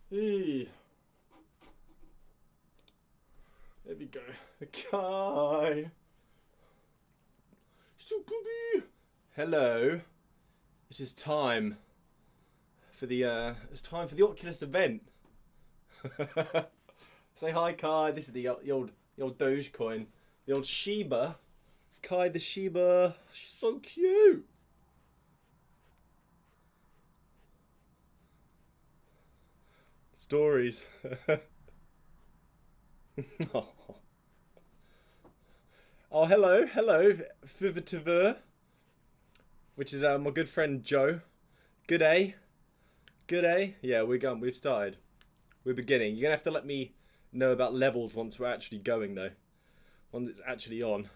Hey, there we go. Kai. Hello. It is time for the Oculus event. Say hi, Kai. This is the old Dogecoin, the old Shiba. Kai the Shiba. She's so cute. Stories. Oh. Oh, hello, Fivativer, which is my good friend Joe. Good day, good day. Yeah, we're going. We've started. We're beginning. You're gonna have to let me know about levels once we're actually going, though. Once it's actually on.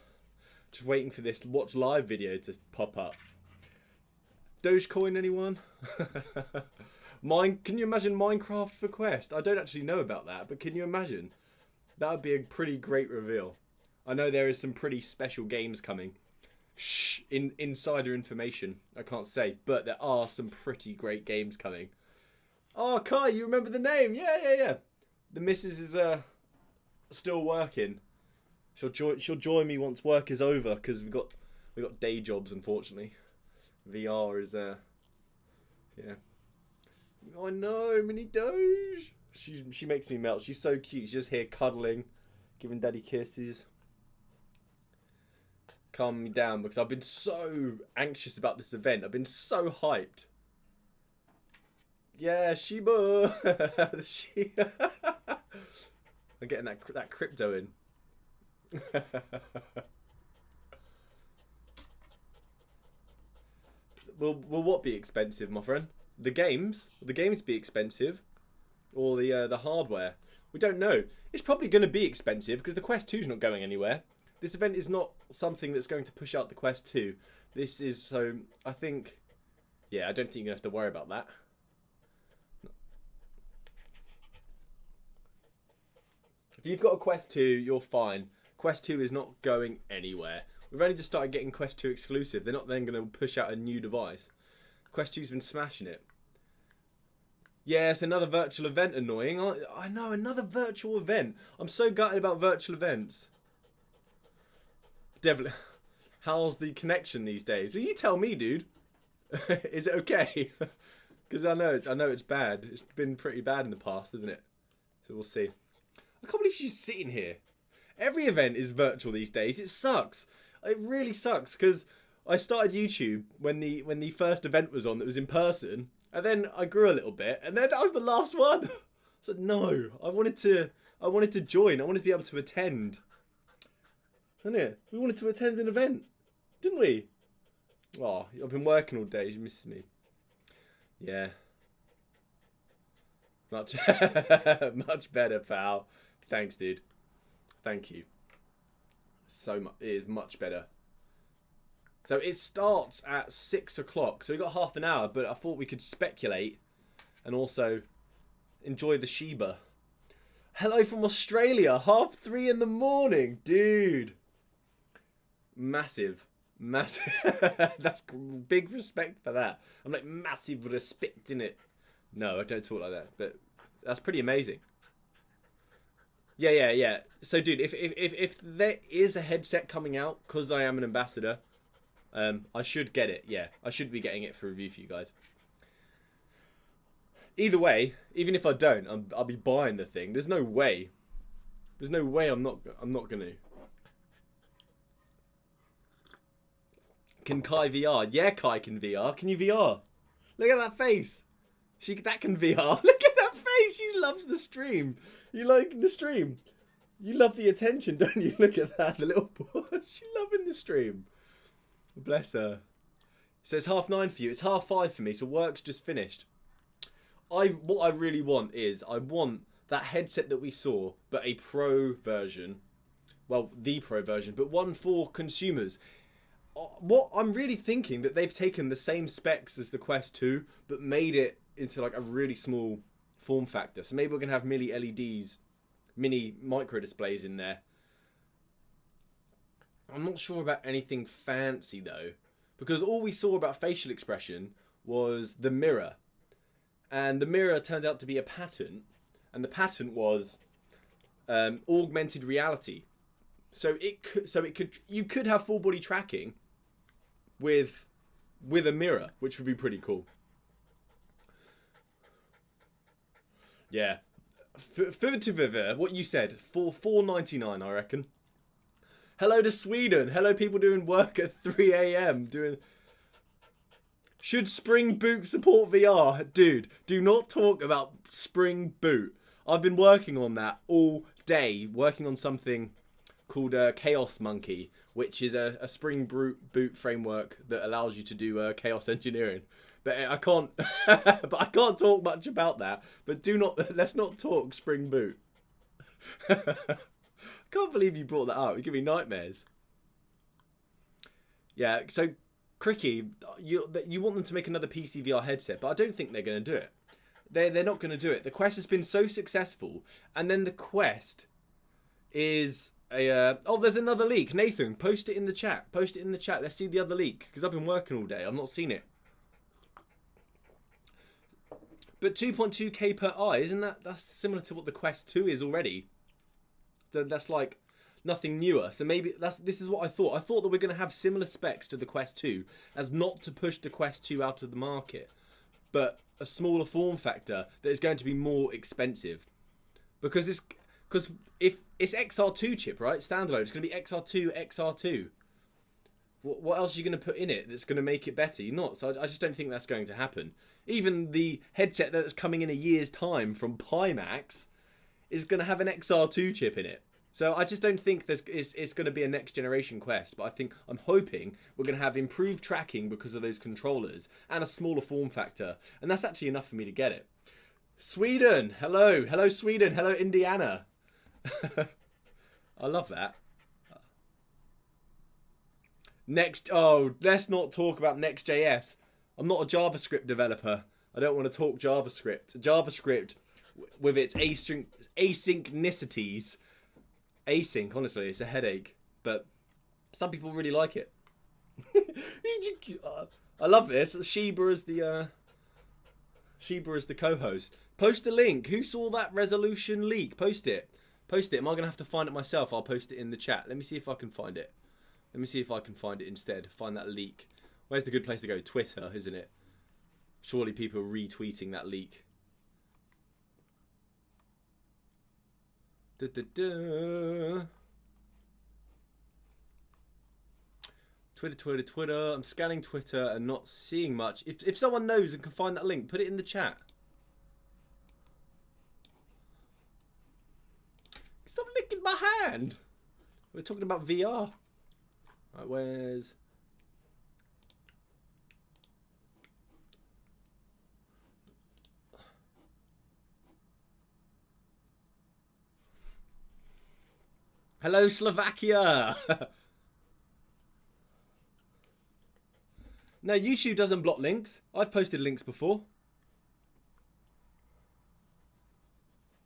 Just waiting for this watch live video to pop up. Dogecoin, anyone? Can you imagine Minecraft for Quest? I don't actually know about that, but can you imagine? That would be a pretty great reveal. I know there is some pretty special games coming. Shh, insider information. I can't say, but there are some pretty great games coming. Oh, Kai, you remember the name? Yeah. The missus is still working. She'll join me once work is over because we got day jobs, unfortunately. VR is yeah. I know, Mini Doge. She makes me melt. She's so cute. She's just here cuddling, giving daddy kisses. Calm me down because I've been so anxious about this event. I've been so hyped. Yeah, Shiba. I'm getting that crypto in. Will what be expensive, my friend? The games? Will the games be expensive, or the hardware? We don't know. It's probably going to be expensive because the Quest 2 is not going anywhere. This event is not something that's going to push out the Quest 2. This is so. I think. Yeah, I don't think you're going to have to worry about that. If you've got a Quest 2, you're fine. Quest 2 is not going anywhere. We've only just started getting Quest 2 exclusive. They're not then going to push out a new device. Quest 2's been smashing it. Yeah, it's another virtual event annoying. I know, another virtual event. I'm so gutted about virtual events. Definitely. How's the connection these days? Well, you tell me, dude. Is it okay? Because I know it's bad. It's been pretty bad in the past, isn't it? So we'll see. I can't believe she's sitting here. Every event is virtual these days. It sucks. It really sucks because I started YouTube when the first event was on that was in person, and then I grew a little bit, and then that was the last one. So no, I wanted to join. I wanted to be able to attend. Didn't it? We wanted to attend an event, didn't we? Oh, I've been working all day. You misses me. Yeah. Much, much better, pal. Thanks, dude. Thank you. So much. It is much better. So it starts at 6 o'clock. So we got half an hour, but I thought we could speculate and also enjoy the Shiba. Hello from Australia. 3:30 in the morning, dude. Massive. That's big respect for that. I'm like massive respect in it. No, I don't talk like that, but that's pretty amazing. Yeah. So, dude, if there is a headset coming out, because I am an ambassador, I should get it. Yeah, I should be getting it for review for you guys. Either way, even if I don't, I'll be buying the thing. There's no way. There's no way I'm not gonna. Can Kai VR? Yeah, Kai can VR. Can you VR? Look at that face. That can VR. Look at that face. She loves the stream. You like the stream? You love the attention, don't you? Look at that, the little pause. She's loving the stream. Bless her. So it's 9:30 for you. It's 5:30 for me. So work's just finished. What I really want is I want that headset that we saw, but a pro version. Well, the pro version, but one for consumers. What I'm really thinking that they've taken the same specs as the Quest 2, but made it into like a really small form factor. So maybe we're gonna have mini LEDs, mini micro displays in there. I'm not sure about anything fancy though, because all we saw about facial expression was the mirror, and the mirror turned out to be a patent, and the patent was augmented reality. So you could have full body tracking with a mirror, which would be pretty cool. Yeah. What you said, for $4.99, I reckon. Hello to Sweden. Hello, people doing work at 3 a.m. Should Spring Boot support VR? Dude, do not talk about Spring Boot. I've been working on that all day, working on something called Chaos Monkey, which is a Spring Boot framework that allows you to do chaos engineering. But I can't. But I can't talk much about that. But let's not talk Spring Boot. I can't believe you brought that up. You give me nightmares. Yeah. So, Cricky, you want them to make another PC VR headset, but I don't think they're going to do it. They're not going to do it. The Quest has been so successful, and then the Quest is oh, there's another leak. Nathan, post it in the chat. Post it in the chat. Let's see the other leak, because I've been working all day. I've not seen it. But 2.2K per eye, isn't that's similar to what the Quest 2 is already? That's like nothing newer. So maybe this is what I thought. I thought that we're going to have similar specs to the Quest 2 as not to push the Quest 2 out of the market, but a smaller form factor that is going to be more expensive. Because if it's XR2 chip, right? Standalone, it's going to be XR2. What else are you going to put in it that's going to make it better? You're not. So I just don't think that's going to happen. Even the headset that's coming in a year's time from Pimax is going to have an XR2 chip in it. So I just don't think it's going to be a next generation Quest. But I'm hoping we're going to have improved tracking because of those controllers and a smaller form factor. And that's actually enough for me to get it. Sweden, hello. Hello, Sweden. Hello, Indiana. I love that. Let's not talk about Next.js. I'm not a JavaScript developer. I don't want to talk JavaScript. JavaScript, with its asynchronicities. Async, honestly, it's a headache. But some people really like it. I love this. Sheba is the co-host. Post the link. Who saw that resolution leak? Post it. Post it. Am I going to have to find it myself? I'll post it in the chat. Let me see if I can find it. Let me see if I can find it instead. Find that leak. Where's the good place to go? Twitter, isn't it? Surely people are retweeting that leak. Twitter. I'm scanning Twitter and not seeing much. If someone knows and can find that link, put it in the chat. Stop licking my hand. We're talking about VR. Right, where's... Hello, Slovakia! No, YouTube doesn't block links. I've posted links before.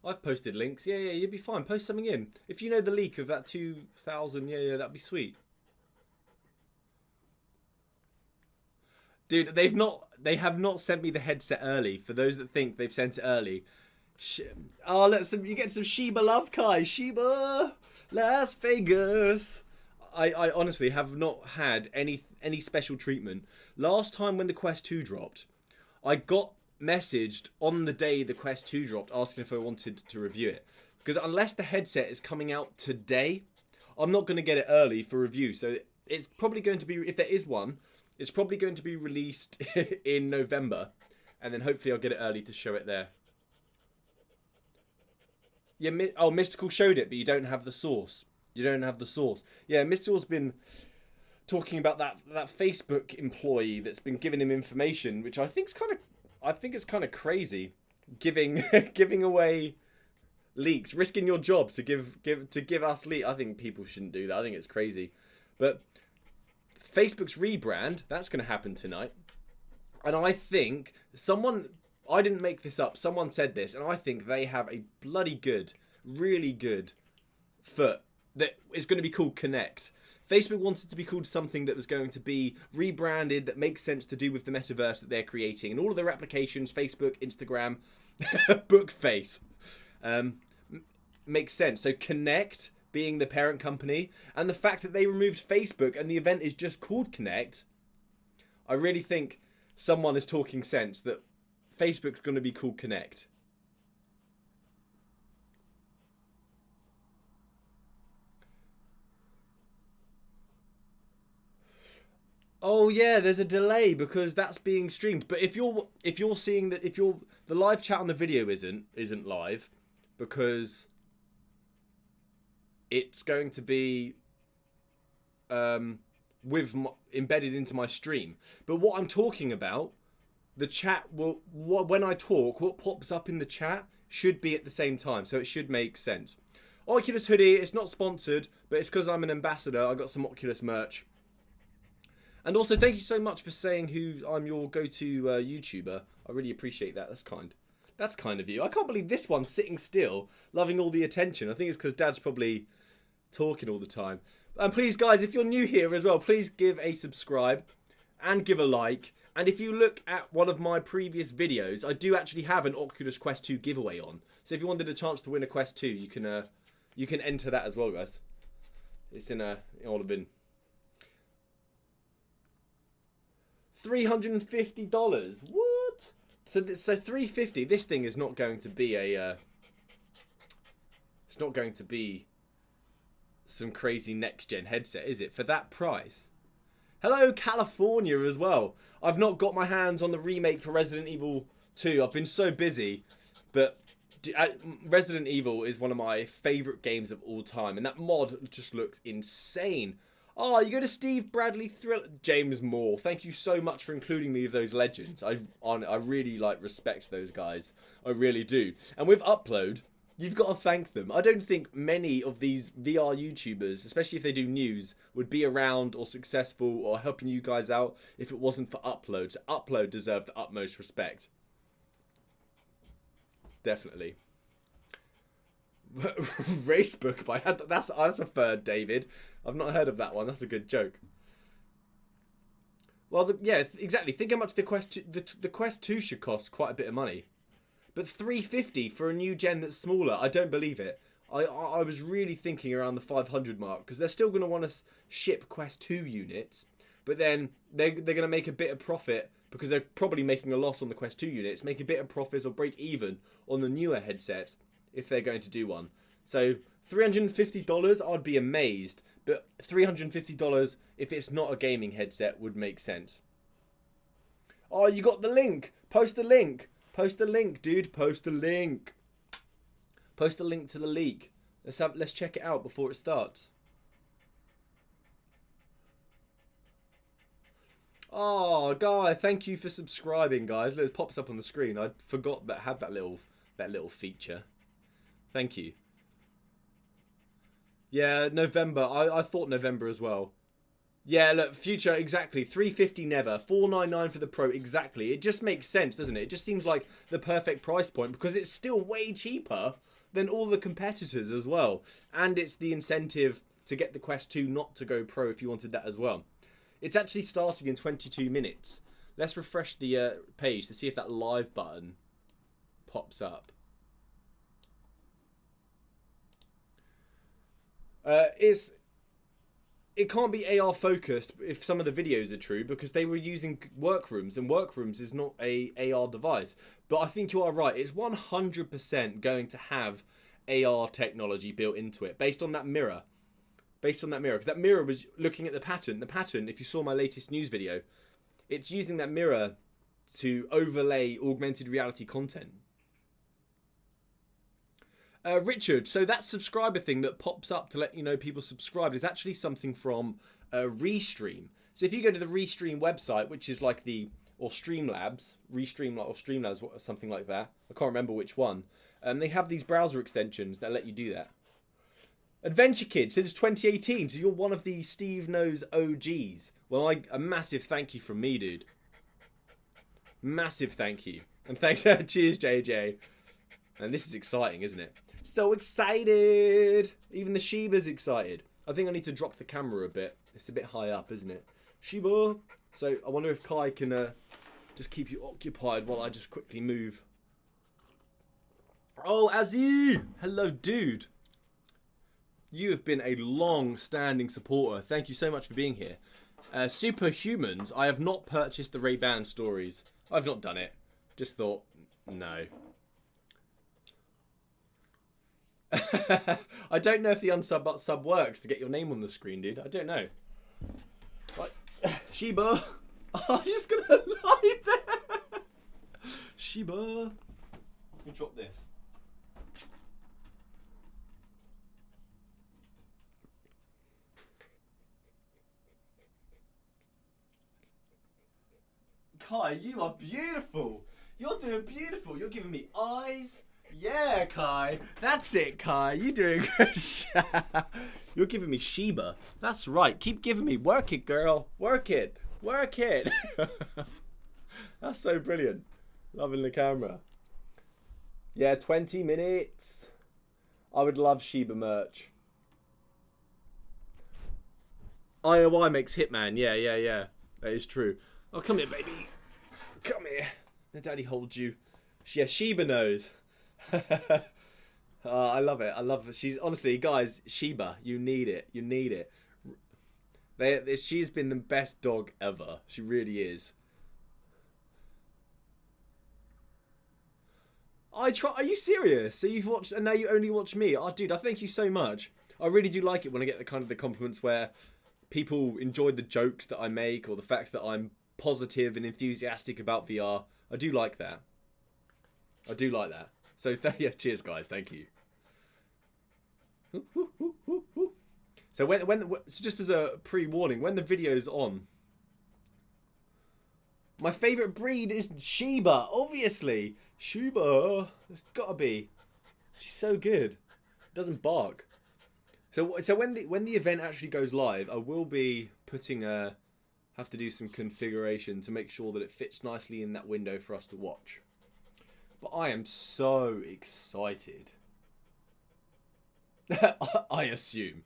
I've posted links. Yeah, you'd be fine. Post something in. If you know the leak of that 2000, yeah, that'd be sweet. Dude, they have not sent me the headset early. For those that think they've sent it early. Oh, you get some Sheba love, Kai. Sheba, Las Vegas. I honestly have not had any special treatment. Last time when the Quest 2 dropped, I got messaged on the day the Quest 2 dropped asking if I wanted to review it. Because unless the headset is coming out today, I'm not going to get it early for review. So it's probably going to be, if there is one, it's probably going to be released in November. And then hopefully I'll get it early to show it there. Yeah, Mystical showed it, but you don't have the source. You don't have the source. Yeah, Mystical's been talking about that Facebook employee that's been giving him information, which I think is kind of crazy, giving away leaks, risking your job to give us leaks. I think people shouldn't do that. I think it's crazy. But Facebook's rebrand, that's going to happen tonight. And I think I didn't make this up. Someone said this, and I think they have a bloody good, really good foot that is going to be called Connect. Facebook wanted to be called something that was going to be rebranded, that makes sense to do with the metaverse that they're creating. And all of their applications, Facebook, Instagram, Bookface, makes sense. So Connect being the parent company, and the fact that they removed Facebook and the event is just called Connect, I really think someone is talking sense that Facebook's going to be called Connect. Oh yeah, there's a delay because that's being streamed. But if you're seeing that, if you're the live chat on the video isn't live because it's going to be embedded into my stream. But what I'm talking about, the chat will, when I talk, what pops up in the chat should be at the same time, so it should make sense. Oculus hoodie, it's not sponsored, but it's because I'm an ambassador. I got some Oculus merch. And also, thank you so much for saying who I'm your go-to YouTuber. I really appreciate that. That's kind. That's kind of you. I can't believe this one's sitting still, loving all the attention. I think it's because Dad's probably talking all the time. And please, guys, if you're new here as well, please give a subscribe and give a like. And if you look at one of my previous videos, I do actually have an Oculus Quest 2 giveaway on. So if you wanted a chance to win a Quest 2, you can enter that as well, guys. It's in a all have been $350. What? So $350. This thing is not going to be a. It's not going to be some crazy next gen headset, is it? For that price. Hello, California as well. I've not got my hands on the remake for Resident Evil 2. I've been so busy, but Resident Evil is one of my favourite games of all time, and that mod just looks insane. Oh, you go to Steve Bradley James Moore. Thank you so much for including me with those legends. I really respect those guys. I really do. And with Upload, you've got to thank them. I don't think many of these VR YouTubers, especially if they do news, would be around or successful or helping you guys out if it wasn't for Upload. So Upload deserve the utmost respect. Definitely. Racebook by that's a third, David. I've not heard of that one. That's a good joke. Well, yeah, exactly. Think how much the Quest 2 should cost. Quite a bit of money. But $350 for a new gen that's smaller, I don't believe it. I was really thinking around the 500 mark because they're still going to want to ship Quest 2 units, but then they're going to make a bit of profit because they're probably making a loss on the Quest 2 units, make a bit of profit or break even on the newer headset if they're going to do one. So $350, I'd be amazed, but $350 if it's not a gaming headset would make sense. Oh, you got the link. Post the link. Post the link, dude. Post the link. Post the link to the leak. Let's check it out before it starts. Oh, guy, thank you for subscribing, guys. It pops up on the screen. I forgot that had that little feature. Thank you. Yeah, November. I thought November as well. Yeah, look, future, exactly. $350 never. $499 for the Pro, exactly. It just makes sense, doesn't it? It just seems like the perfect price point because it's still way cheaper than all the competitors as well. And it's the incentive to get the Quest 2 not to go Pro if you wanted that as well. It's actually starting in 22 minutes. Let's refresh the page to see if that live button pops up. It can't be AR focused if some of the videos are true because they were using Workrooms and Workrooms is not a AR device. But I think you are right. It's 100% going to have AR technology built into it based on that mirror. Based on that mirror. Because that mirror was looking at the pattern. The pattern, if you saw my latest news video, it's using that mirror to overlay augmented reality content. Richard, so that subscriber thing that pops up to let you know people subscribed is actually something from Restream. So if you go to the Restream website, which is like or Streamlabs, Restream or Streamlabs, or something like that. I can't remember which one. They have these browser extensions that let you do that. Adventure Kid since 2018, so you're one of the SteveKnows OGs. Well, a massive thank you from me, dude. Massive thank you. And thanks, cheers, JJ. And this is exciting, isn't it? So excited! Even the Sheba's excited. I think I need to drop the camera a bit. It's a bit high up, isn't it? Shiba. So I wonder if Kai can just keep you occupied while I just quickly move. Oh, Azzy! Hello, dude. You have been a long-standing supporter. Thank you so much for being here. Superhumans, I have not purchased the Ray-Ban stories. I've not done it. Just thought, no. I don't know if the unsub sub works to get your name on the screen, dude. I don't know. Right. Shiba. I'm just going to lie there. Shiba. Let me drop this. Kai, you are beautiful. You're doing beautiful. You're giving me eyes. Yeah, Kai. That's it, Kai. You're doing good. You're giving me Shiba. That's right. Keep giving me. Work it, girl. Work it. Work it. That's so brilliant. Loving the camera. Yeah, 20 minutes. I would love Shiba merch. IOI makes Hitman. Yeah. That is true. Oh, come here, baby. Come here. Let Daddy hold you. Yeah, Shiba knows. I love it. I love it. She's honestly, guys, Shiba, you need it. You need it. She's been the best dog ever. She really is. Are you serious? So you've watched, and now you only watch me. Oh, dude, I thank you so much. I really do like it when I get the kind of the compliments where people enjoy the jokes that I make or the fact that I'm positive and enthusiastic about VR. I do like that. I do like that. So yeah, cheers, guys. Thank you. So so just as a pre-warning, when the video's on, my favourite breed is Shiba. Obviously, Shiba. It's gotta be. She's so good. Doesn't bark. So when the event actually goes live, I will be putting have to do some configuration to make sure that it fits nicely in that window for us to watch. But I am so excited. I assume.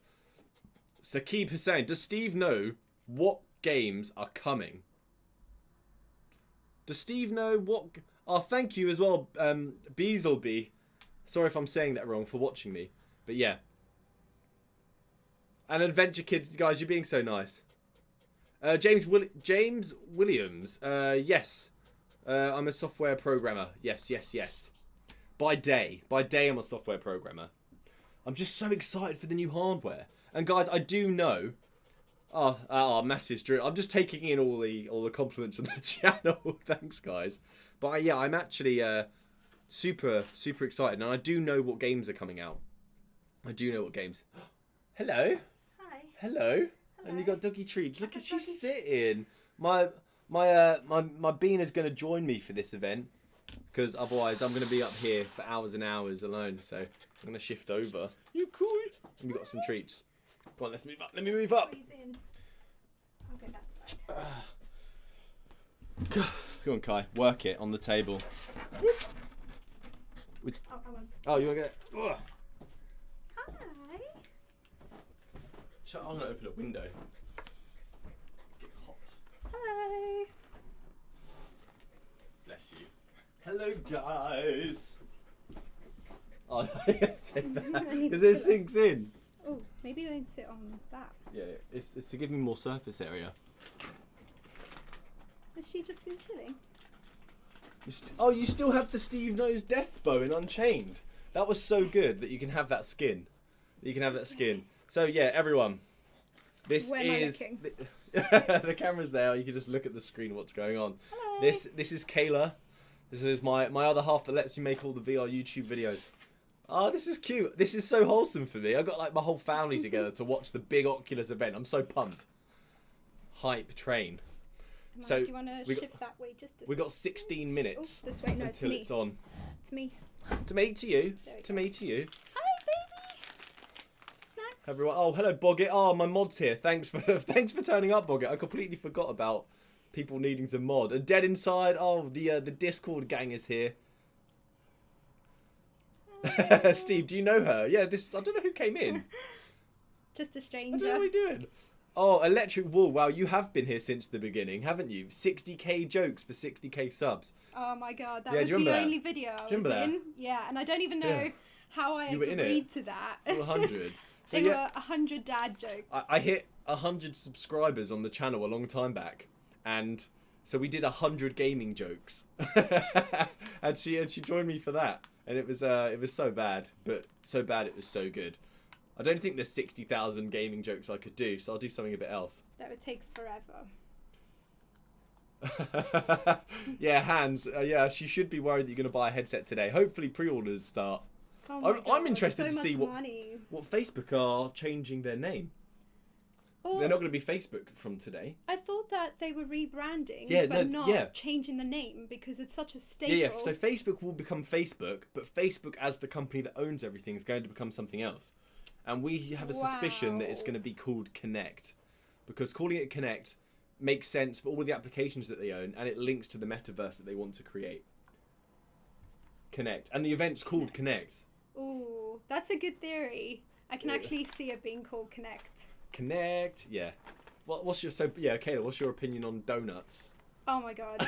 Saqib Hussain, does Steve know what games are coming? Does Steve know what... Oh, thank you as well, Beasleby. Sorry if I'm saying that wrong, for watching me. But yeah. And Adventure Kids, guys, you're being so nice. James Williams, yes. I'm a software programmer. Yes. By day, I'm a software programmer. I'm just so excited for the new hardware. And guys, I do know. Massive Drew. I'm just taking in all the compliments on the channel. Thanks, guys. But yeah, I'm actually super excited, and I do know what games are coming out. I do know what games. Hello. Hi. Hello. And you got doggy treats. Look at she's sitting. My bean is going to join me for this event, because otherwise I'm going to be up here for hours and hours alone. So I'm going to shift over. You cool? And we got some treats. Go on, let's move up. Let me move up. I'll go that side. Go on, Kai. Work it on the table. Which... Oh, you want to get? Ugh. Hi. I'm going to open a window. It's getting hot. Hello. Bless you. Hello, guys. Oh, take that. Because it sinks in. Oh, maybe don't sit on that. Yeah, it's to give me more surface area. Has she just been chilling? You still have the SteveKnows death bow in Unchained. That was so good that you can have that skin. So yeah, everyone. This Where is am I looking? the camera's there. You can just look at the screen what's going on. Hello. This is Kayla. This is my other half that lets me make all the VR YouTube videos. Oh, this is cute. This is so wholesome for me. I got like my whole family together to watch the big Oculus event. I'm so pumped. Hype train. So do you want to shift that way just? We got 16 minutes. This way. No, until it's on. It's me. To me, to you. To go. me, to you. Hi, baby. Snacks. Everyone. Oh, hello, Boggett. Oh, my mod's here. Thanks for turning up, Boggett. I completely forgot about people needing to mod. A Dead Inside. Oh, the Discord gang is here. Steve, do you know her? Yeah, I don't know who came in. Just a I stranger. don't know what you're doing. Oh, Electric Wool. Wow, you have been here since the beginning, haven't you? 60k jokes for 60k subs. Oh my god, that Yeah, was do you the remember that? only video I Do you was remember in. Yeah, and I don't even know Yeah. how I You were in agreed it. to that. 100. So They yeah, were 100 dad jokes. I hit 100 subscribers on the channel a long time back, and so we did 100 gaming jokes, and she joined me for that, and it was so bad, but so bad it was so good. I don't think there's 60,000 gaming jokes I could do, so I'll do something a bit else. That would take forever. Yeah, Hans. Yeah, she should be worried that you're going to buy a headset today. Hopefully, pre-orders start. Oh my I'm God, interested so to see much what money. Facebook are changing their name. Well, They're not going to be Facebook from today. I thought that they were rebranding, Yeah, but no, not yeah. changing the name because it's such a staple. Yeah, yeah. So Facebook will become Facebook, but Facebook, as the company that owns everything, is going to become something else. And we have a suspicion that it's Wow. going to be called Connect, because calling it Connect makes sense for all the applications that they own, and it links to the metaverse that they want to create. Connect, and the event's called Connect. Ooh, that's a good theory. I can Yeah. actually see it being called Connect. Connect, yeah. What's your Kayla? What's your opinion on donuts? Oh my god.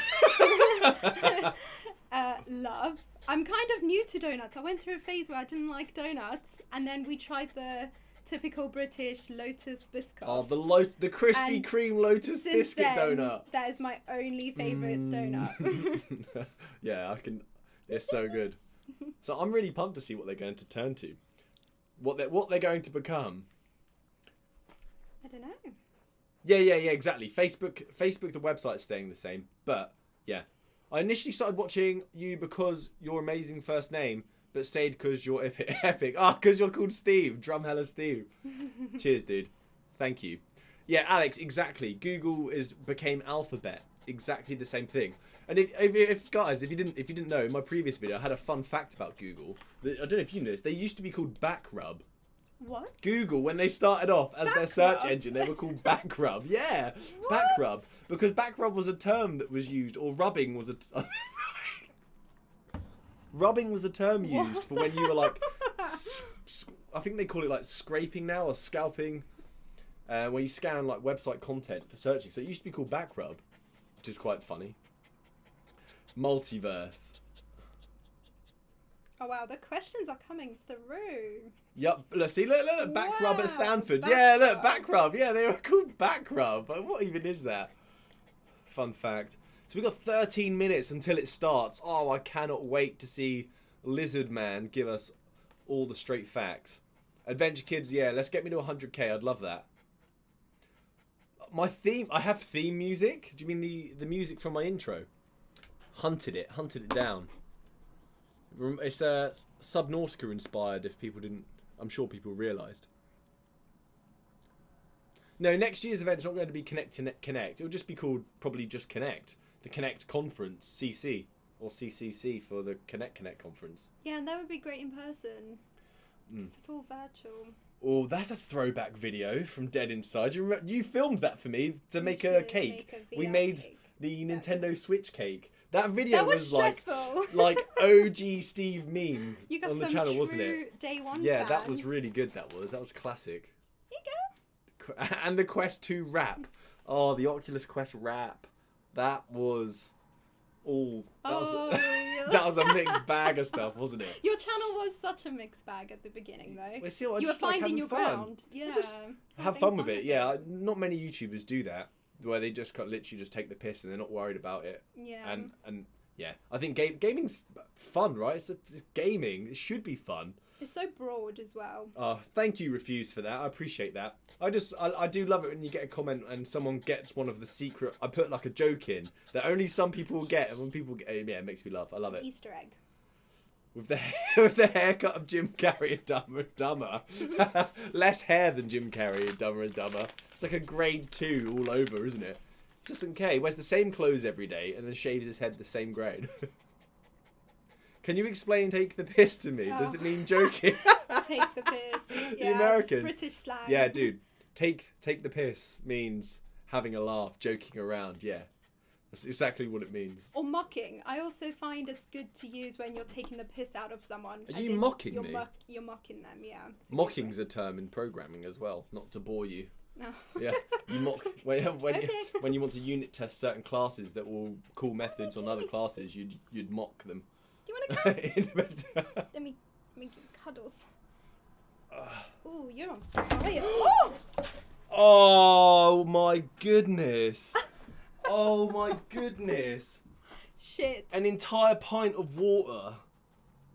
Love. I'm kind of new to donuts. I went through a phase where I didn't like donuts, and then we tried the typical British Lotus biscuit. Oh, the Krispy And Kreme Lotus Since biscuit then, donut. that is my only favourite donut. Yeah, I can. It's so good. So I'm really pumped to see what they're going to turn to, what they're going to become. I don't know. Yeah, exactly. Facebook, the website's staying the same, but yeah, I initially started watching you because your amazing first name, but stayed because you're epic. Because you're called Steve. Drumhella Steve. Cheers, dude. Thank you. Yeah, Alex, exactly. Google became Alphabet. Exactly the same thing. And if guys, if you didn't know, in my previous video, I had a fun fact about Google. I don't know if you know this. They used to be called Backrub. What? Google, when they started off as their search Backrub? engine, they were called Backrub. Yeah, What? Backrub. Because backrub was a term that was used, or rubbing was rubbing was a term used What for when you were like, I think they call it like scraping now, or scalping, where you scan like website content for searching. So it used to be called Backrub, which is quite funny. Multiverse. Oh wow, the questions are coming through. Yep, look, back rub Wow, at Stanford. back Yeah, look, rub. back rub. Yeah, they were called back rub. What even is that? Fun fact. So we've got 13 minutes until it starts. Oh, I cannot wait to see Lizard Man give us all the straight facts. Adventure Kids, yeah, let's get me to 100k. I'd love that. My theme, I have theme music. Do you mean the music from my intro? Hunted it down. It's Subnautica inspired, if people didn't... I'm sure people realised. No, next year's event's not going to be Connect. It'll just be called probably just Connect. The Connect Conference, CC. Or CCC for the Connect conference. Yeah, and that would be great in person. Mm. 'Cause it's all virtual. Oh, that's a throwback video from Dead Inside. You remember, you filmed that for me to We make a should cake. make a We VR made cake. the That'd be Nintendo Switch cake. That video That was like stressful. like OG Steve meme You got on the some channel, true wasn't it? day one Yeah, fans. that was really good. That was classic. Here you go. And the Quest 2 wrap. Oh, the Oculus Quest wrap. That was all. That was yeah. that was a mixed bag of stuff, wasn't it? Your channel was such a mixed bag at the beginning, though. Well, see, I You were just like finding having your fun. ground. Yeah. Just have having fun with it. Yeah, not many YouTubers do that, where they just literally just take the piss and they're not worried about it. Yeah. And yeah, I think gaming's fun, right? It's gaming. It should be fun. It's so broad as well. Oh, thank you, Refuse, for that. I appreciate that. I do love it when you get a comment and someone gets one of the secret. I put like a joke in that only some people will get, and when people get, yeah, it makes me laugh. I love it. Easter egg. With the haircut of Jim Carrey in Dumber and Dumber. Less hair than Jim Carrey in Dumber and Dumber. It's like a grade 2 all over, isn't it? Justin K wears the same clothes every day and then shaves his head the same grade. Can you explain take the piss to me? Does it mean joking? Take the piss. Yeah, The American. It's British slang. Yeah, dude. Take the piss means having a laugh, joking around, yeah. That's exactly what it means. Or mocking. I also find it's good to use when you're taking the piss out of someone. Are as you in mocking you're me? You're mocking them, yeah. Mocking's a term in programming as well, not to bore you. No. Yeah, you mock when you want to unit test certain classes that will call methods on other classes. You'd mock them. Do you want to come? Let me give you cuddles. Oh, you're on fire. Oh! Oh my goodness! Oh my goodness! Shit. An entire pint of water.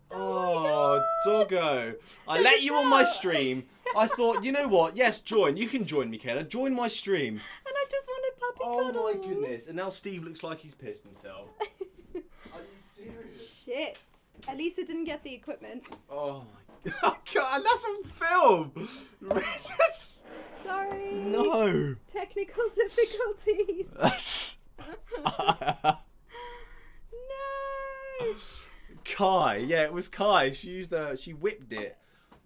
Oh doggo! I let you on my stream. I thought, you know what? Yes, join. You can join, Michaela. Join my stream. And I just wanted puppy Oh cuddles. my goodness! And now Steve looks like he's pissed himself. Are you serious? Shit. At least it didn't get the equipment. Oh my god! That's on film. Sorry. No. Technical difficulties. No. Kai, yeah, it was Kai. She whipped it.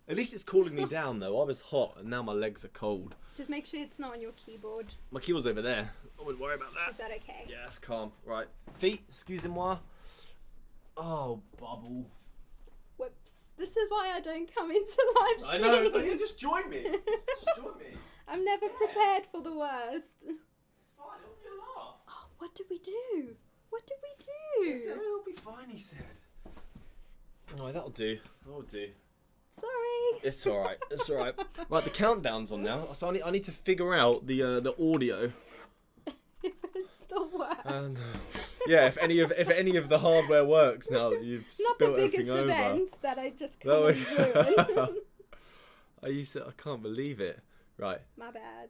At least it's cooling me down though. I was hot and now my legs are cold. Just make sure it's not on your keyboard. My keyboard's over there. I wouldn't worry about that. Is that okay? Yeah, it's calm. Right. Feet, excusez-moi. Oh, bubble. Whoops. This is why I don't come into live streams. I know, it's like, yeah, just join me. Just join me. I'm never prepared for the worst. It's fine, it'll be a laugh. Oh, what did we do? What did we do? He said it'll be fine, he said. Oh, that'll do. That'll do. Sorry. It's alright. It's alright. Right, the countdown's on now. So I need to figure out the audio. If it still works. And yeah, if any of the hardware works now that you've Not the spilt biggest everything over. event that I just No, can't ruin. I can't believe it. Right. My bad.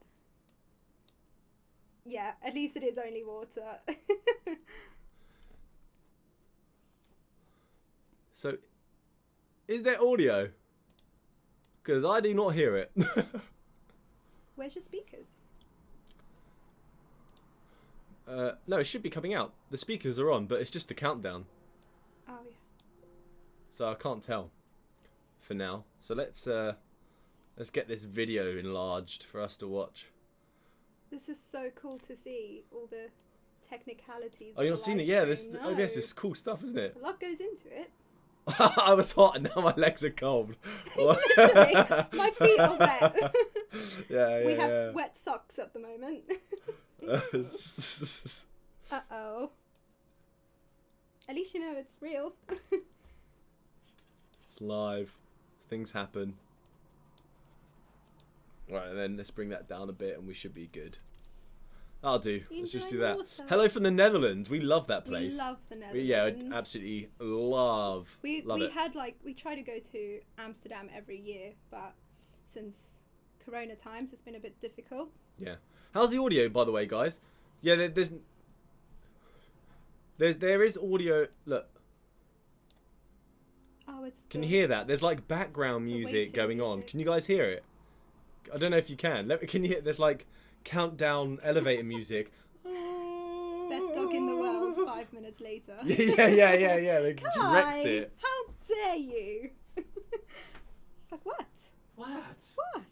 Yeah, at least it is only water. So, is there audio? Because I do not hear it. Where's your speakers? No, it should be coming out. The speakers are on, but it's just the countdown. Oh yeah. So I can't tell for now. So let's get this video enlarged for us to watch. This is so cool to see all the technicalities. Oh, you're of not the seeing it? live Yeah, this stream. OBS No. is cool stuff, isn't it? A lot goes into it. I was hot and now my legs are cold. Literally, my feet are wet. Yeah. We have wet socks at the moment. It's Uh-oh. At least you know it's real. live. Things happen. Right, and then let's bring that down a bit and we should be good. That'll do. Let's just do Enjoying that. the water. Hello from the Netherlands. We love that We place. love the Netherlands. Yeah, absolutely love We it. had we try to go to Amsterdam every year, but since Corona times, it's been a bit difficult. Yeah. How's the audio, by the way, guys? Yeah, there is audio. Look, Oh, it's. can you hear that? There's like background music waiting going on. music. Can you guys hear it? I don't know if you can. Can you hear? There's like countdown elevator music. Best dog in the world. 5 minutes later. Yeah. Like, she wrecks Kai, it. how dare you? It's like what? What? What?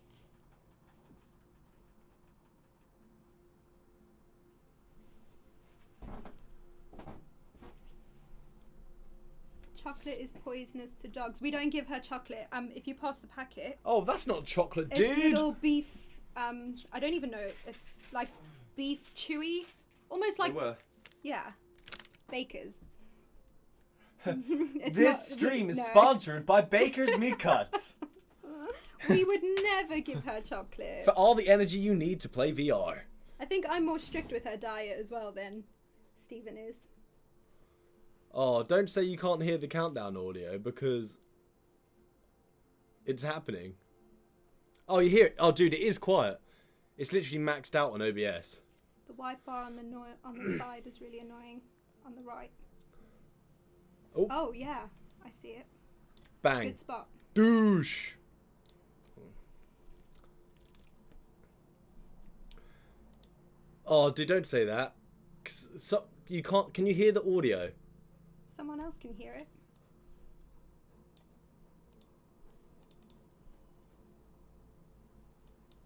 Chocolate is poisonous to dogs. We don't give her chocolate. If you pass the packet, Oh, that's not chocolate, it's dude. little beef. I don't even know. It's like beef chewy, almost like They were. yeah, Baker's. This stream is no. sponsored by Baker's Meat Cuts. We would never give her chocolate. For all the energy you need to play VR. I think I'm more strict with her diet as well than Stephen is. Oh, don't say you can't hear the countdown audio because it's happening. Oh, you hear it? Oh, dude, it is quiet. It's literally maxed out on OBS. The white bar on the side is really annoying. On the right. Oh yeah, I see it. Bang. Good spot. Douche. Oh, dude, don't say that. So you can't. Can you hear the audio? Someone else can hear it.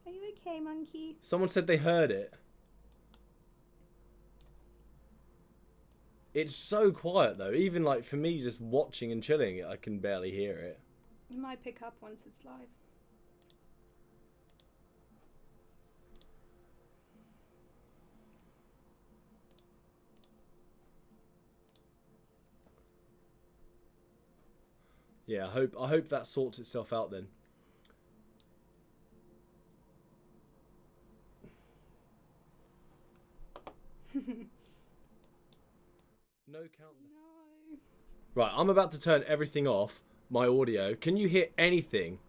Are you okay, monkey? Someone said they heard it. It's so quiet though. Even like for me, just watching and chilling, I can barely hear it. You might pick up once it's live. Yeah, I hope that sorts itself out then. No count. No. Right, I'm about to turn everything off. My audio. Can you hear anything?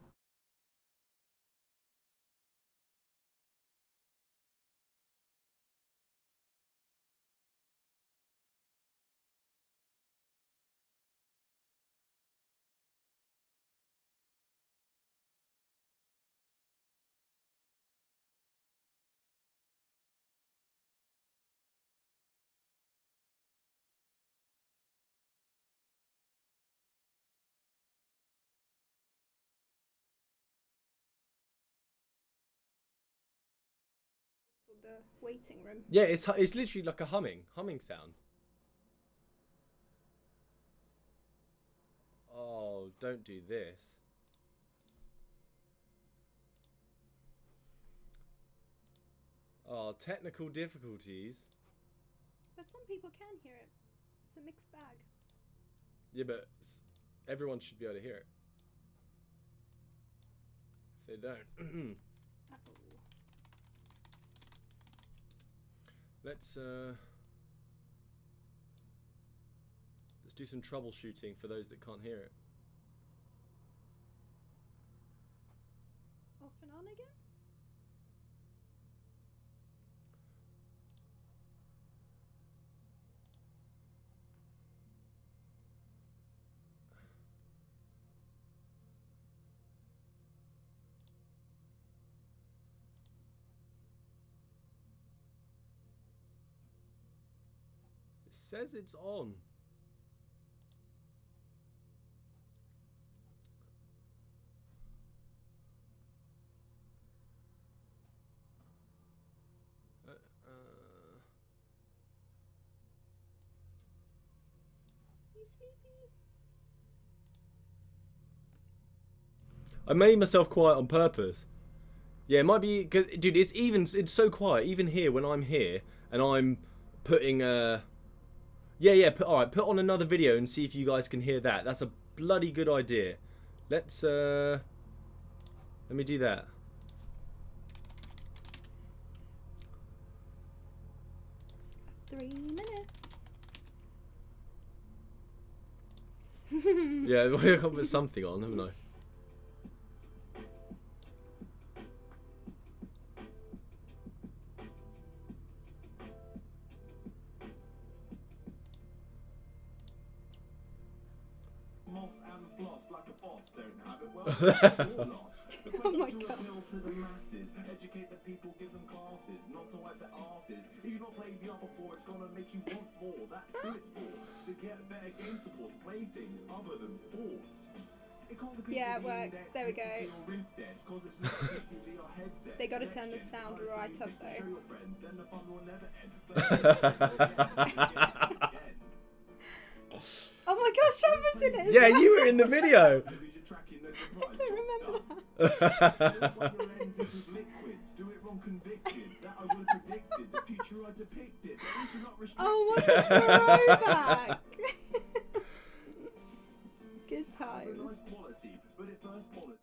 For the waiting room. Yeah, it's literally like a humming sound. Oh, don't do this. Oh, technical difficulties. But some people can hear it. It's a mixed bag. Yeah, but everyone should be able to hear it. If they don't. Uh-oh. Let's do some troubleshooting for those that can't hear it. Off and on again? It says it's on. You sleepy? I made myself quiet on purpose. Yeah, it might be, cause, dude. It's so quiet. Even here, when I'm here and I'm putting yeah. All right, put on another video and see if you guys can hear that. That's a bloody good idea. Let's let me do that. Three minutes. Yeah, I've got to put something on, haven't I? Moss and floss like a boss, don't have it well. Or lost. The Oh my question to God. appeal to the masses, educate the people, give them classes, not to wipe their asses. If you've not played VR before, it's gonna make you want more. That's who it's for. To get better game support, to play things other than boards. It can't compete Yeah, it with the works. index, There we PC go. or Rift desk, 'cause it's not PC or headset. They gotta turn the sound right up though. Show your friends, then the fun will never end. Play again. Oh my gosh, I was in it. As Yeah, well. you were in the video. I don't remember that. Do it wrong, convicted. That I would have predicted. The future I depicted. At least you're not restricted. Oh, what a throwback! Good It's times. a nice quality, but it first policy.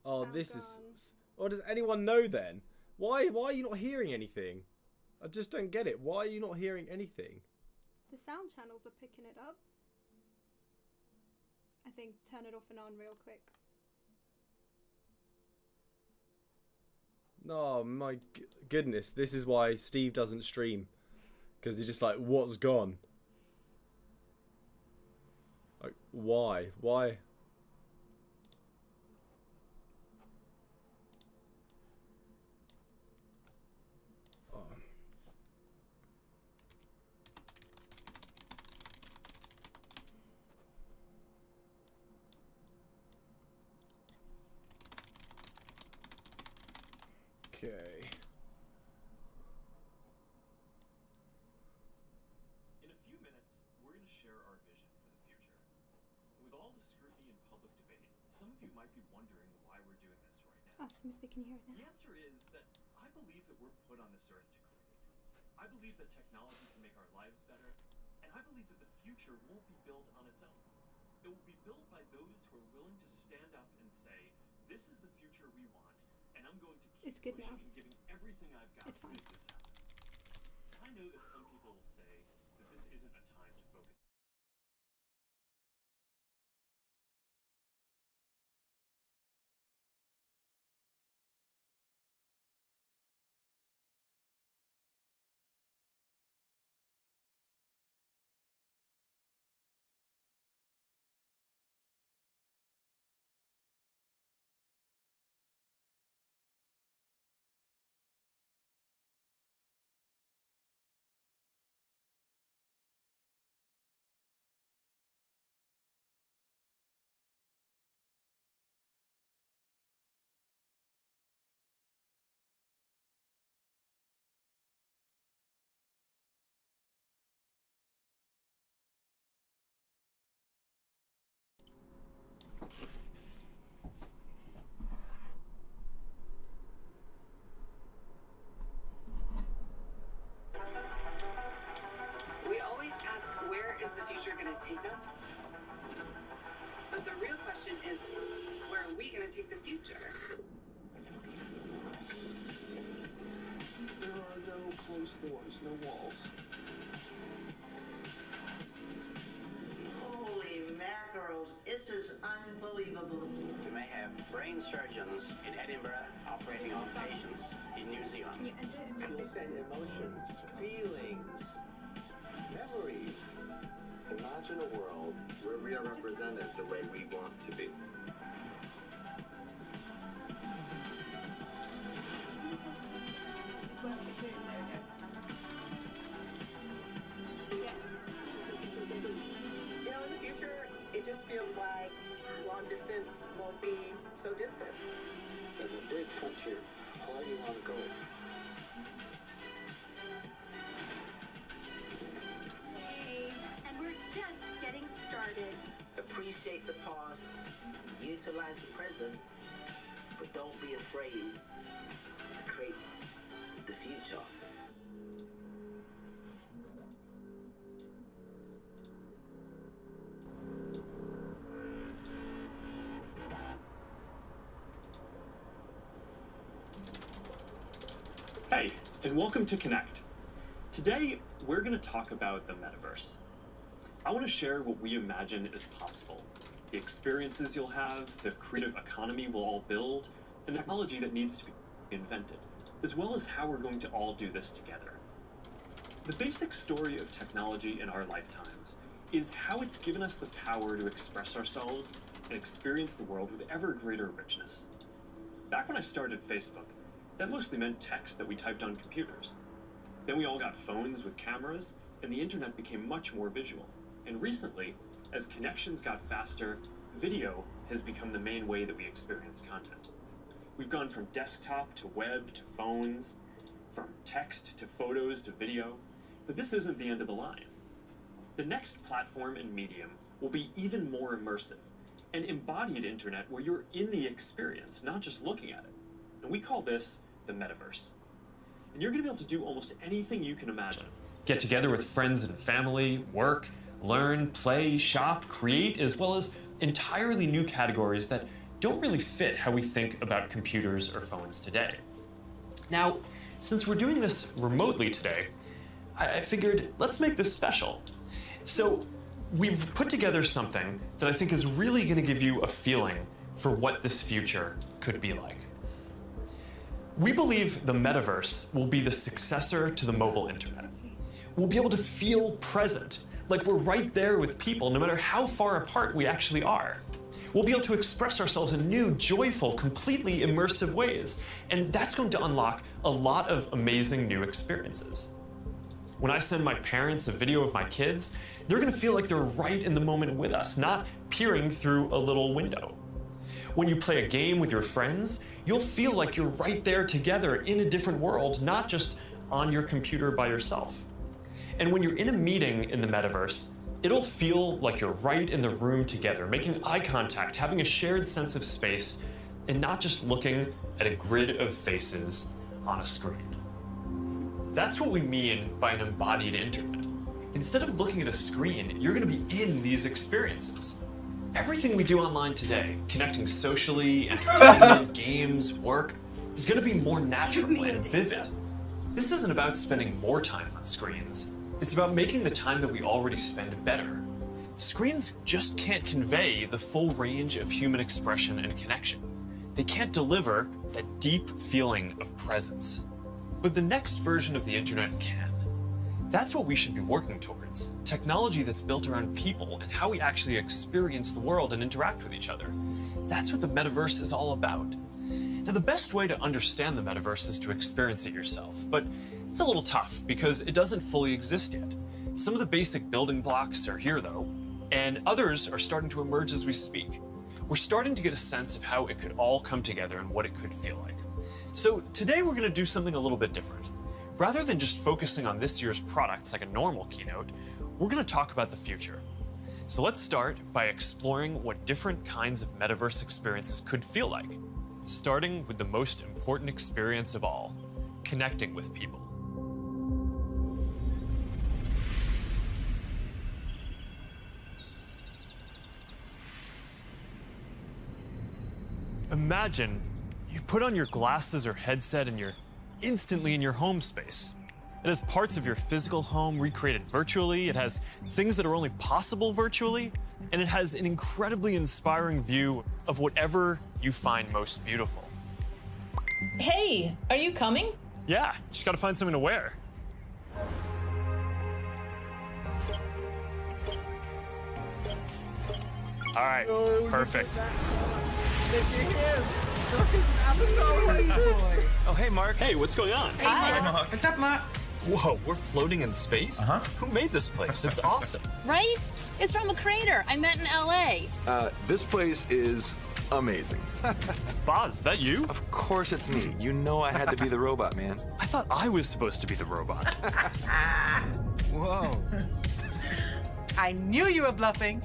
Oh, Sound this gone. is. Or does anyone know then? Why are you not hearing anything? I just don't get it. Why are you not hearing anything? The sound channels are picking it up. I think turn it off and on real quick. Oh my goodness, this is why Steve doesn't stream. Because he's just like, what's gone? Like, why? Why? Oh. Okay. In a few minutes, we're going to share our vision for the future. With all the scrutiny and public debate, some of you might be wondering why we're doing this right now. Ask them if they can hear it The now. answer is that I believe that we're put on this earth to create. I believe that technology can make our lives better, and I believe that the future won't be built on its own. It will be built by those who are willing to stand up and say, this is the future we want, and I'm going to keep It's good pushing now. and giving everything I've got It's to fine. make this happen. I know that some people will say that this isn't a time to focus. We always ask, where is the future going to take us? But the real question is, where are we going to take the future? There are no closed doors, no walls. Holy mackerel, this is unbelievable. We may have brain surgeons in Edinburgh operating on patients in New Can Zealand. you end it? Feels and emotions, feelings, memories. Imagine a world where we are represented the way we want to be. Someone says it's worth the clue. There we go. Yeah. You know, in the future, it just feels like long distance won't be so distant. There's a big frontier. Where do you want to go? Hey, and we're just getting started. Appreciate the past, utilize the present, but don't be afraid to create the future. Hey, and welcome to Connect. Today, we're going to talk about the metaverse. I want to share what we imagine is possible, the experiences you'll have, the creative economy we'll all build, and the technology that needs to be invented, as well as how we're going to all do this together. The basic story of technology in our lifetimes is how it's given us the power to express ourselves and experience the world with ever greater richness. Back when I started Facebook, that mostly meant text that we typed on computers. Then we all got phones with cameras, and the internet became much more visual. And recently, as connections got faster, video has become the main way that we experience content. We've gone from desktop to web to phones, from text to photos to video, but this isn't the end of the line. The next platform and medium will be even more immersive, an embodied internet where you're in the experience, not just looking at it. And we call this the metaverse. And you're going to be able to do almost anything you can imagine. Get together with friends and family, work, learn, play, shop, create, as well as entirely new categories that don't really fit how we think about computers or phones today. Now, since we're doing this remotely today, I figured let's make this special. So we've put together something that I think is really going to give you a feeling for what this future could be like. We believe the metaverse will be the successor to the mobile internet. We'll be able to feel present, like we're right there with people, no matter how far apart we actually are. We'll be able to express ourselves in new, joyful, completely immersive ways, and that's going to unlock a lot of amazing new experiences. When I send my parents a video of my kids, they're gonna feel like they're right in the moment with us, not peering through a little window. When you play a game with your friends, you'll feel like you're right there together in a different world, not just on your computer by yourself. And when you're in a meeting in the metaverse, it'll feel like you're right in the room together, making eye contact, having a shared sense of space, and not just looking at a grid of faces on a screen. That's what we mean by an embodied internet. Instead of looking at a screen, you're going to be in these experiences. Everything we do online today, connecting socially, entertainment, games, work, is going to be more natural and vivid. This isn't about spending more time on screens. It's about making the time that we already spend better. Screens just can't convey the full range of human expression and connection. They can't deliver that deep feeling of presence. But the next version of the internet can. That's what we should be working towards. Technology that's built around people and how we actually experience the world and interact with each other. That's what the metaverse is all about. Now, the best way to understand the metaverse is to experience it yourself, but it's a little tough because it doesn't fully exist yet. Some of the basic building blocks are here though, and others are starting to emerge as we speak. We're starting to get a sense of how it could all come together and what it could feel like. So today we're going to do something a little bit different. Rather than just focusing on this year's products like a normal keynote, we're going to talk about the future. So let's start by exploring what different kinds of metaverse experiences could feel like, starting with the most important experience of all, connecting with people. Imagine you put on your glasses or headset and you're instantly in your home space. It has parts of your physical home recreated virtually, it has things that are only possible virtually, and it has an incredibly inspiring view of whatever you find most beautiful. Hey, are you coming? Yeah, just gotta find something to wear. All right, perfect. Oh, hey, Mark. Hey, what's going on? Hi. Mark. What's up, Mark? Whoa, we're floating in space? Who made this place? It's awesome. Right? It's from a creator I met in LA. This place is amazing. Boz, is that you? Of course it's me. You know I had to be the robot, man. I thought I was supposed to be the robot. Whoa. I knew you were bluffing.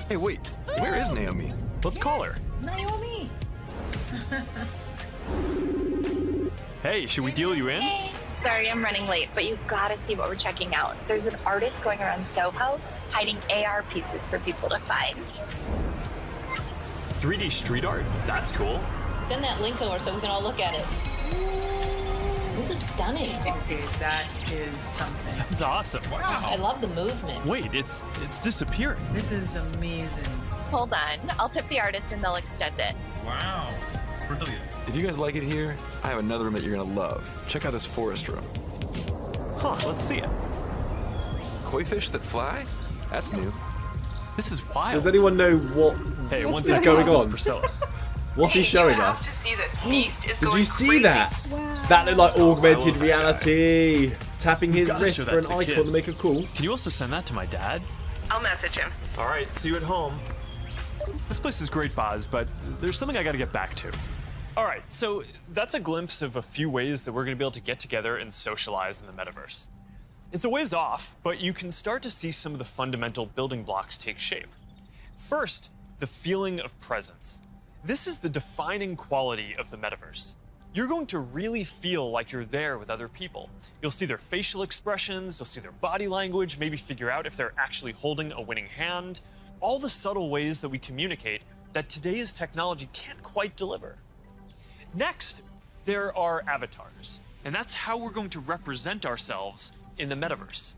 Hey, wait. Where is Naomi? Let's call her. Naomi. Hey, should we deal you in? Hey. Sorry, I'm running late, but you gotta see what we're checking out. There's an artist going around Soho hiding AR pieces for people to find. 3D street art? That's cool. Send that link over so we can all look at it. This is stunning. Okay, that is something. That's awesome. Wow. I love the movement. Wait, it's disappearing. This is amazing. Hold on, I'll tip the artist and they'll extend it. Wow. Brilliant. If you guys like it here, I have another room that you're gonna love. Check out this forest room. Huh, let's see it. Koi fish that fly? That's new. This is wild. Does anyone know what is going on? What's he showing us? To see this beast is Did going you see crazy. that? Wow. That looked like augmented that reality. Tapping his gotta wrist show for that an to the icon kid. to make it cool. Can you also send that to my dad? I'll message him. All right, see you at home. This place is great, Boz, but there's something I gotta get back to. All right, so that's a glimpse of a few ways that we're gonna be able to get together and socialize in the metaverse. It's a ways off, but you can start to see some of the fundamental building blocks take shape. First, the feeling of presence. This is the defining quality of the metaverse. You're going to really feel like you're there with other people. You'll see their facial expressions, you'll see their body language, maybe figure out if they're actually holding a winning hand. All the subtle ways that we communicate that today's technology can't quite deliver. Next, there are avatars, and that's how we're going to represent ourselves in the metaverse.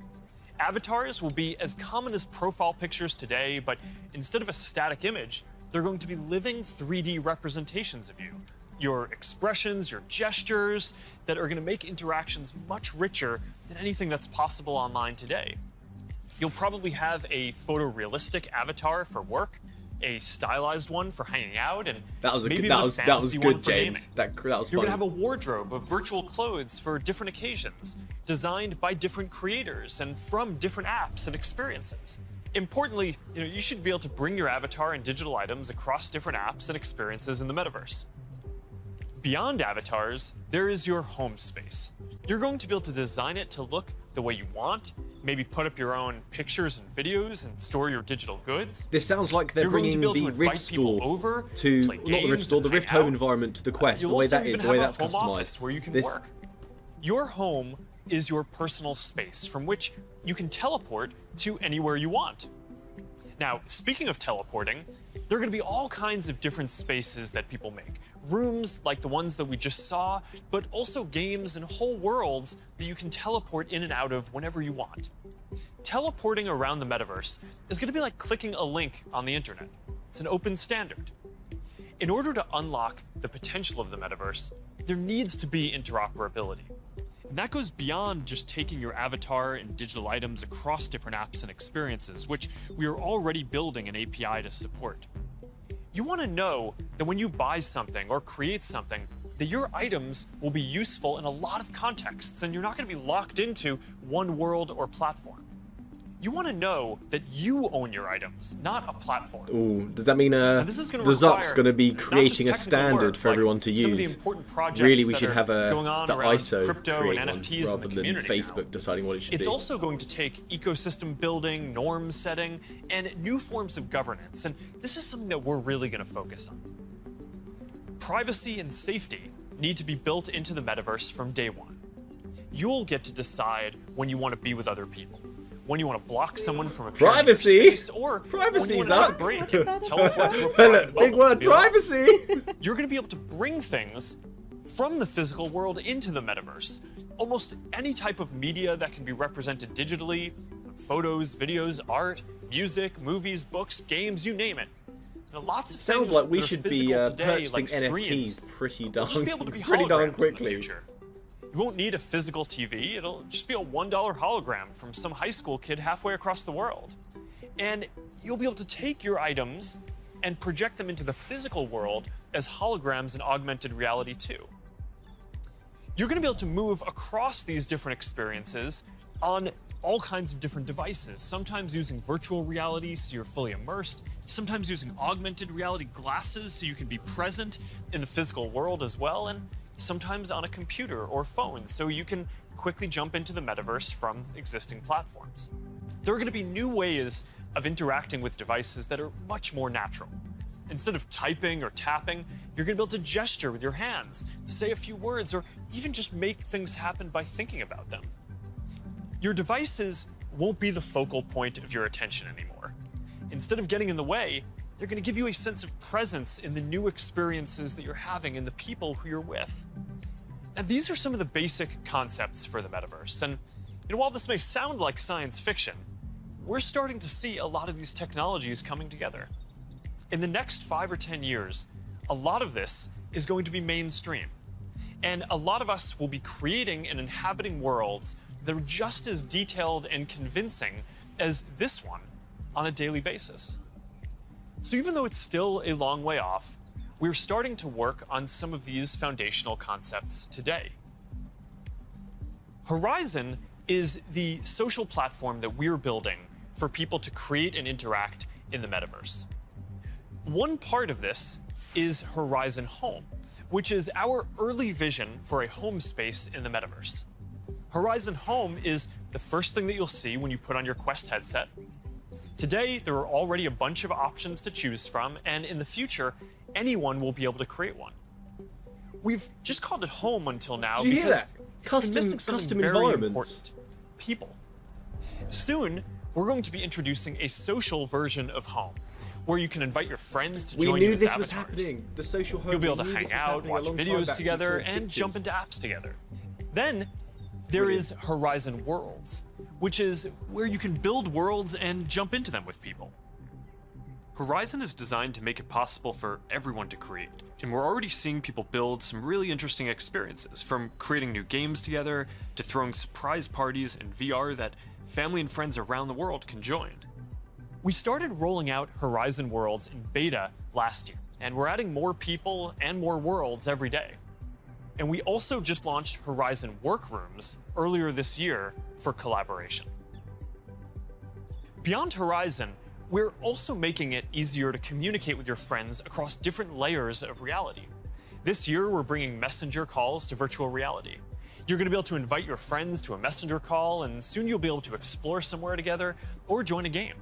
Avatars will be as common as profile pictures today, but instead of a static image, they're going to be living 3D representations of you. Your expressions, your gestures, that are going to make interactions much richer than anything that's possible online today. You'll probably have a photorealistic avatar for work, a stylized one for hanging out, and maybe a fantasy one for gaming. That was You're fun. gonna have a wardrobe of virtual clothes for different occasions, designed by different creators and from different apps and experiences. Importantly, you should be able to bring your avatar and digital items across different apps and experiences in the metaverse. Beyond avatars, there is your home space. You're going to be able to design it to look the way you want, maybe put up your own pictures and videos and store your digital goods. This sounds like they're bringing the Rift store to, not the Rift store, the Rift home environment to the Quest, the way that is, the way that's home customized. Office where you can work. Your home is your personal space from which you can teleport to anywhere you want. Now, speaking of teleporting, there are going to be all kinds of different spaces that people make. Rooms like the ones that we just saw, but also games and whole worlds that you can teleport in and out of whenever you want. Teleporting around the metaverse is going to be like clicking a link on the internet. It's an open standard. In order to unlock the potential of the metaverse, there needs to be interoperability. And that goes beyond just taking your avatar and digital items across different apps and experiences, which we are already building an API to support. You want to know that when you buy something or create something, that your items will be useful in a lot of contexts and you're not going to be locked into one world or platform. You want to know that you own your items, not a platform. Ooh, does that mean the Zuck's going to be creating a standard for everyone to use? Some of the important projects really, we should have the around ISO crypto create and one NFTs rather in the than community Facebook now. deciding what it should be. It's also going to take ecosystem building, norm setting, and new forms of governance, and this is something that we're really going to focus on. Privacy and safety need to be built into the metaverse from day one. You'll get to decide when you want to be with other people, when you want to block someone from appearing in your space, or when you want to take a break and teleport to a private big bubble word, to be alone. privacy! You're going to be able to bring things from the physical world into the metaverse. Almost any type of media that can be represented digitally, photos, videos, art, music, movies, books, games, you name it. And lots of Sounds things like we that are should be physical today, purchasing like NFTs screens, pretty will just be able to be darn holograms in the quickly. future. You won't need a physical TV, it'll just be a $1 hologram from some high school kid halfway across the world. And you'll be able to take your items and project them into the physical world as holograms in augmented reality too. You're going to be able to move across these different experiences on all kinds of different devices, sometimes using virtual reality so you're fully immersed, sometimes using augmented reality glasses so you can be present in the physical world as well, and sometimes on a computer or phone so you can quickly jump into the metaverse from existing platforms. There are going to be new ways of interacting with devices that are much more natural. Instead of typing or tapping, you're going to be able to gesture with your hands, say a few words, or even just make things happen by thinking about them. Your devices won't be the focal point of your attention anymore. Instead of getting in the way, they're going to give you a sense of presence in the new experiences that you're having and the people who you're with. And these are some of the basic concepts for the metaverse. And while this may sound like science fiction, we're starting to see a lot of these technologies coming together. In the next 5 or 10 years, a lot of this is going to be mainstream. And a lot of us will be creating and inhabiting worlds that are just as detailed and convincing as this one on a daily basis. So even though it's still a long way off, we're starting to work on some of these foundational concepts today. Horizon is the social platform that we're building for people to create and interact in the metaverse. One part of this is Horizon Home, which is our early vision for a home space in the metaverse. Horizon Home is the first thing that you'll see when you put on your Quest headset. Today, there are already a bunch of options to choose from, and in the future, anyone will be able to create one. We've just called it Home until now because it's been missing something very important: people. Soon, we're going to be introducing a social version of Home, where you can invite your friends to join you as avatars. We knew this was happening. The social home. You'll be able to hang out, watch videos together, and jump into apps together. Then, There is Horizon Worlds, which is where you can build worlds and jump into them with people. Horizon is designed to make it possible for everyone to create, and we're already seeing people build some really interesting experiences, from creating new games together to throwing surprise parties in VR that family and friends around the world can join. We started rolling out Horizon Worlds in beta last year, and we're adding more people and more worlds every day. And we also just launched Horizon Workrooms earlier this year for collaboration. Beyond Horizon, we're also making it easier to communicate with your friends across different layers of reality. This year, we're bringing messenger calls to virtual reality. You're going to be able to invite your friends to a messenger call, and soon you'll be able to explore somewhere together or join a game.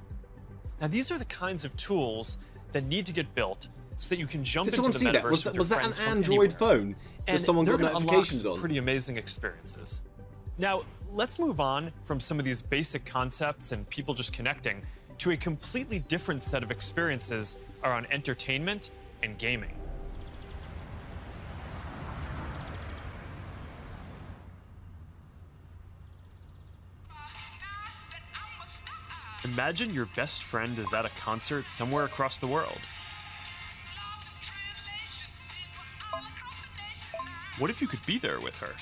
Now, these are the kinds of tools that need to get built so that you can jump into the metaverse with your friends from anywhere. Was that an Android phone? And someone they're got going to notifications unlock on? pretty amazing experiences. Now, let's move on from some of these basic concepts and people just connecting to a completely different set of experiences around entertainment and gaming. Imagine your best friend is at a concert somewhere across the world. What if you could be there with her?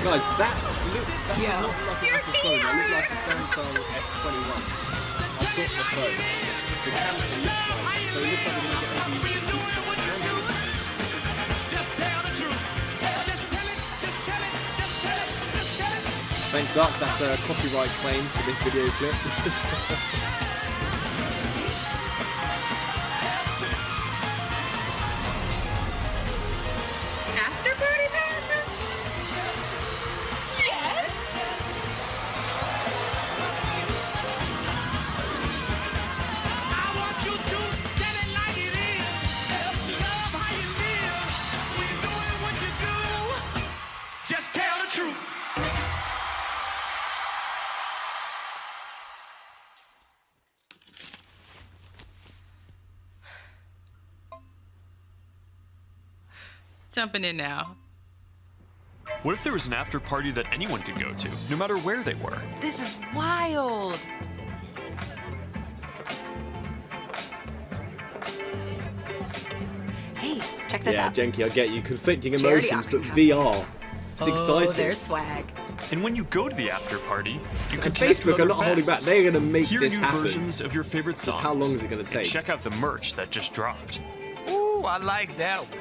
Guys, that looks not like an Apple phone. That looks like a Samsung S21. I've got the phone. The camera looks like, so it looks like we're going to get a Thanks, Zuck. That's a copyright claim for this video clip. After party passes? Yes. I want you to tell it like it is. Love how you live. We're doing what you do. Just tell the truth. Jumping in now. What if there was an after party that anyone could go to, no matter where they were? This is wild. Hey, check this out. Yeah, Jenky, I get you. Conflicting Charity emotions, but auction. VR. It's exciting. There's swag. And when you go to the after party, you can And connect with Facebook are other not holding back. fans, They're going to make hear this new happen. versions of your favorite songs. Just how long is it going to and take? check out the merch that just dropped. Ooh, I like that one.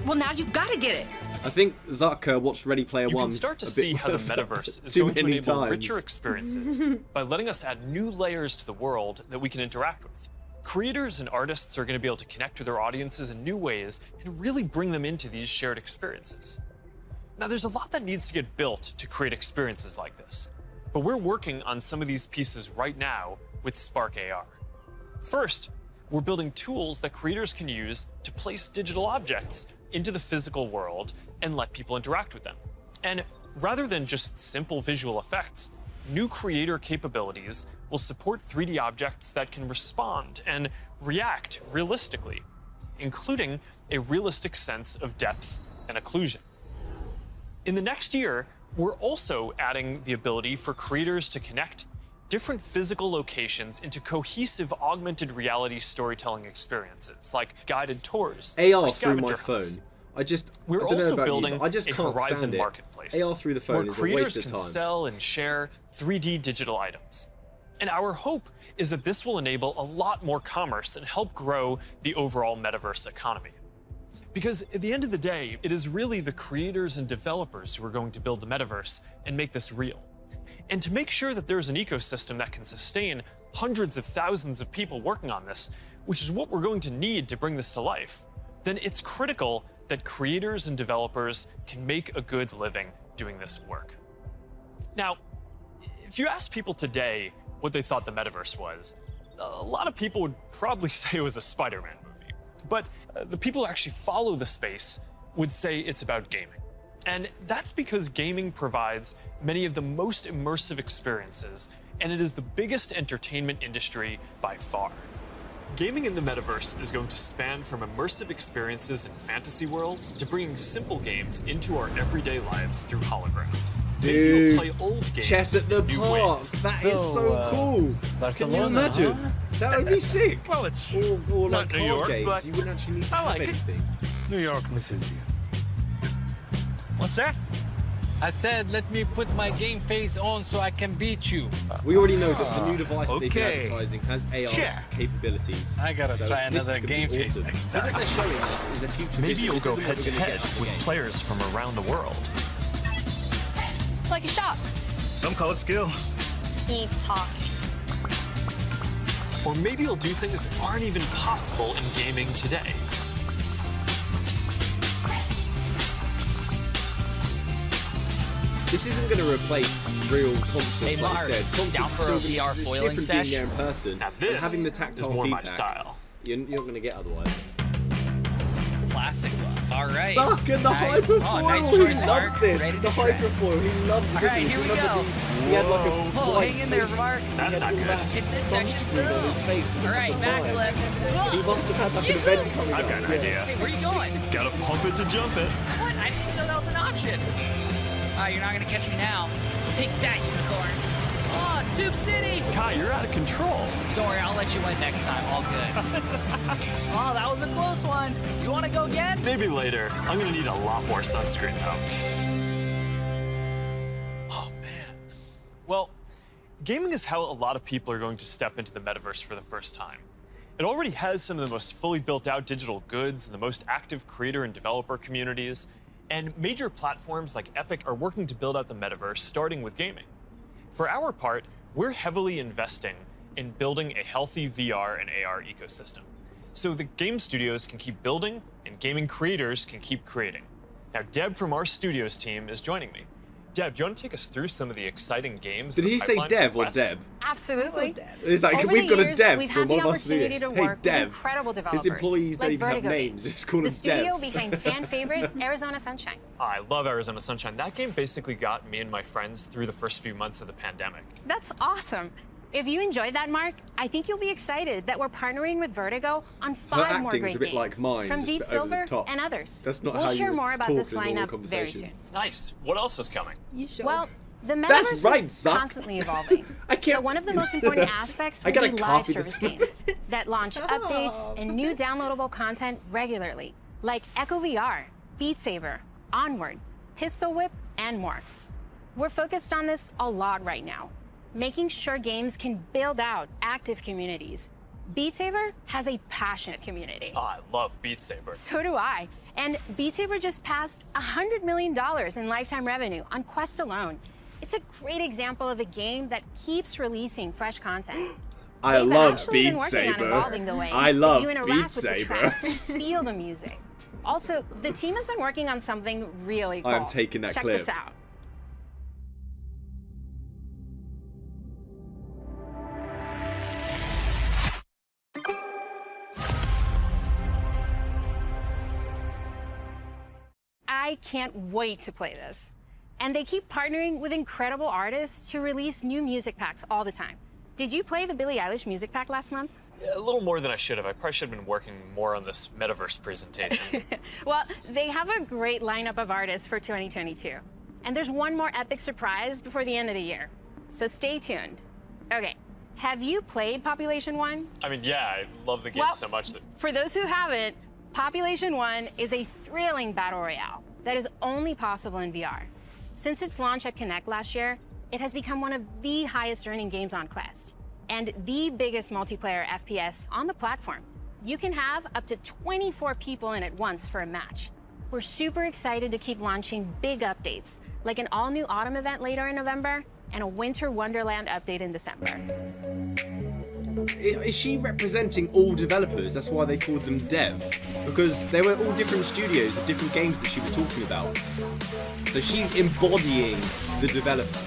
Well, now you've got to get it. I think Zuck watched Ready Player You One. can start to a see bit how the metaverse is too going to many enable times. richer experiences by letting us add new layers to the world that we can interact with. Creators and artists are going to be able to connect with their audiences in new ways and really bring them into these shared experiences. Now, there's a lot that needs to get built to create experiences like this, but we're working on some of these pieces right now with Spark AR. First, we're building tools that creators can use to place digital objects into the physical world and let people interact with them. And rather than just simple visual effects, new creator capabilities will support 3D objects that can respond and react realistically, including a realistic sense of depth and occlusion. In the next year, we're also adding the ability for creators to connect different physical locations into cohesive augmented reality storytelling experiences, like guided tours AR or through scavenger my hunts. phone. I don't We're know also about building you, but I just a can't Horizon stand it. marketplace AR through the phone where is a creators waste of can time. sell and share 3D digital items. And our hope is that this will enable a lot more commerce and help grow the overall metaverse economy. Because at the end of the day, it is really the creators and developers who are going to build the metaverse and make this real. And to make sure that there's an ecosystem that can sustain hundreds of thousands of people working on this, which is what we're going to need to bring this to life, then it's critical that creators and developers can make a good living doing this work. Now, if you ask people today what they thought the metaverse was, a lot of people would probably say it was a Spider-Man movie. But the people who actually follow the space would say it's about gaming. And that's because gaming provides many of the most immersive experiences, and it is the biggest entertainment industry by far. Gaming in the metaverse is going to span from immersive experiences in fantasy worlds to bringing simple games into our everyday lives through holograms. Maybe you'll play old games chess at the in new park. ways. That is so cool. Can you imagine? Huh? That would be sick. Well, it's or like not New York, card games. but You wouldn't actually need to I have like it. anything. New York misses you. What's that? I said, let me put my game face on so I can beat you. We already know that the new device they've been okay. advertising has AR Check. capabilities. I gotta So try this another is gonna game be face awesome. next What time. they're showing us is a future. Maybe you'll this go isn't what head to we're gonna head get in the with game. players from around the world. Like a shop. Some call it skill. Keep talking. Or maybe you'll do things that aren't even possible in gaming today. This isn't going to replace real concerts, Hey, like Mark, I said. Concerts down are for still a gonna- VR it's foiling different being sesh? there in person. Now and this having the tactile is more my feedback, style. You're not going to get otherwise. Classic love. All right. Fuck, and the Nice. hydrofoil! Oh, nice He choice, loves Mark. this! Ready The to shred. hydrofoil, he loves it. All right, here we go. He had like a Whoa, white hang in there, face. Mark. He That's had not all good. that Hit this section. sunscreen on his face. All right, backflip. He must have had like an event coming up. I've got an yeah. idea. Hey, where are you going? Gotta pump it to jump it. What? I didn't even know that was an option. You're not gonna catch me now. Take that, unicorn. Oh, Tube City. Kai, you're out of control. Don't worry, I'll let you win next time. All good. Oh, that was a close one. You want to go again? Maybe later. I'm gonna need a lot more sunscreen though. Oh man. Well, gaming is how a lot of people are going to step into the metaverse for the first time. It already has some of the most fully built out digital goods and the most active creator and developer communities, and major platforms like Epic are working to build out the metaverse, starting with gaming. For our part, we're heavily investing in building a healthy VR and AR ecosystem, so the game studios can keep building and gaming creators can keep creating. Now, Deb from our studios team is joining me. Deb, do you want to take us through some of the exciting games? Did in the he say pipeline Dev for or Quest? Deb? Absolutely. It's like, Over we've the got a years, Dev we've from had the one of our studios. opportunity to Hey, work Dev. with incredible His developers employees don't like even have Vertigo names. Games, Just call the them studio Dev. behind fan favorite Arizona Sunshine. I love Arizona Sunshine. That game basically got me and my friends through the first few months of the pandemic. That's awesome. If you enjoyed that, Mark, I think you'll be excited that we're partnering with Vertigo on 5 more acting's great a bit like games mine, from just Deep a bit over the Silver top. and others. That's not we'll how share you more about talk this in a normal lineup very conversation. soon. Nice. What else is coming? You sure? Well, the That's metaverse right, is Zuck. constantly evolving. I can't- So one of the most important aspects I will gotta be live copy service this. games that launch updates and new downloadable content regularly, like Echo VR, Beat Saber, Onward, Pistol Whip, and more. We're focused on this a lot right now, making sure games can build out active communities. Beat Saber has a passionate community. Oh, I love Beat Saber. So do I. And Beat Saber just passed $100 million in lifetime revenue on Quest alone. It's a great example of a game that keeps releasing fresh content. I They've love actually been Beat working on Saber. evolving the way I love you interact Beat with the Saber. tracks and feel the music. Also, the team has been working on something really cool. I'm taking that Check clip. this out. I can't wait to play this. And they keep partnering with incredible artists to release new music packs all the time. Did you play the Billie Eilish music pack last month? A little more than I should have. I probably should have been working more on this metaverse presentation. Well, they have a great lineup of artists for 2022. And there's one more epic surprise before the end of the year. So stay tuned. Okay, have you played Population 1? I mean, yeah, I love the game Well, so much that For those who haven't, Population 1 is a thrilling battle royale that is only possible in VR. Since its launch at Connect last year, it has become one of the highest earning games on Quest and the biggest multiplayer FPS on the platform. You can have up to 24 people in at once for a match. We're super excited to keep launching big updates, like an all-new autumn event later in November and a Winter Wonderland update in December. Is she representing all developers? That's why they called them Dev. Because they were all different studios of different games that she was talking about. So she's embodying the developer.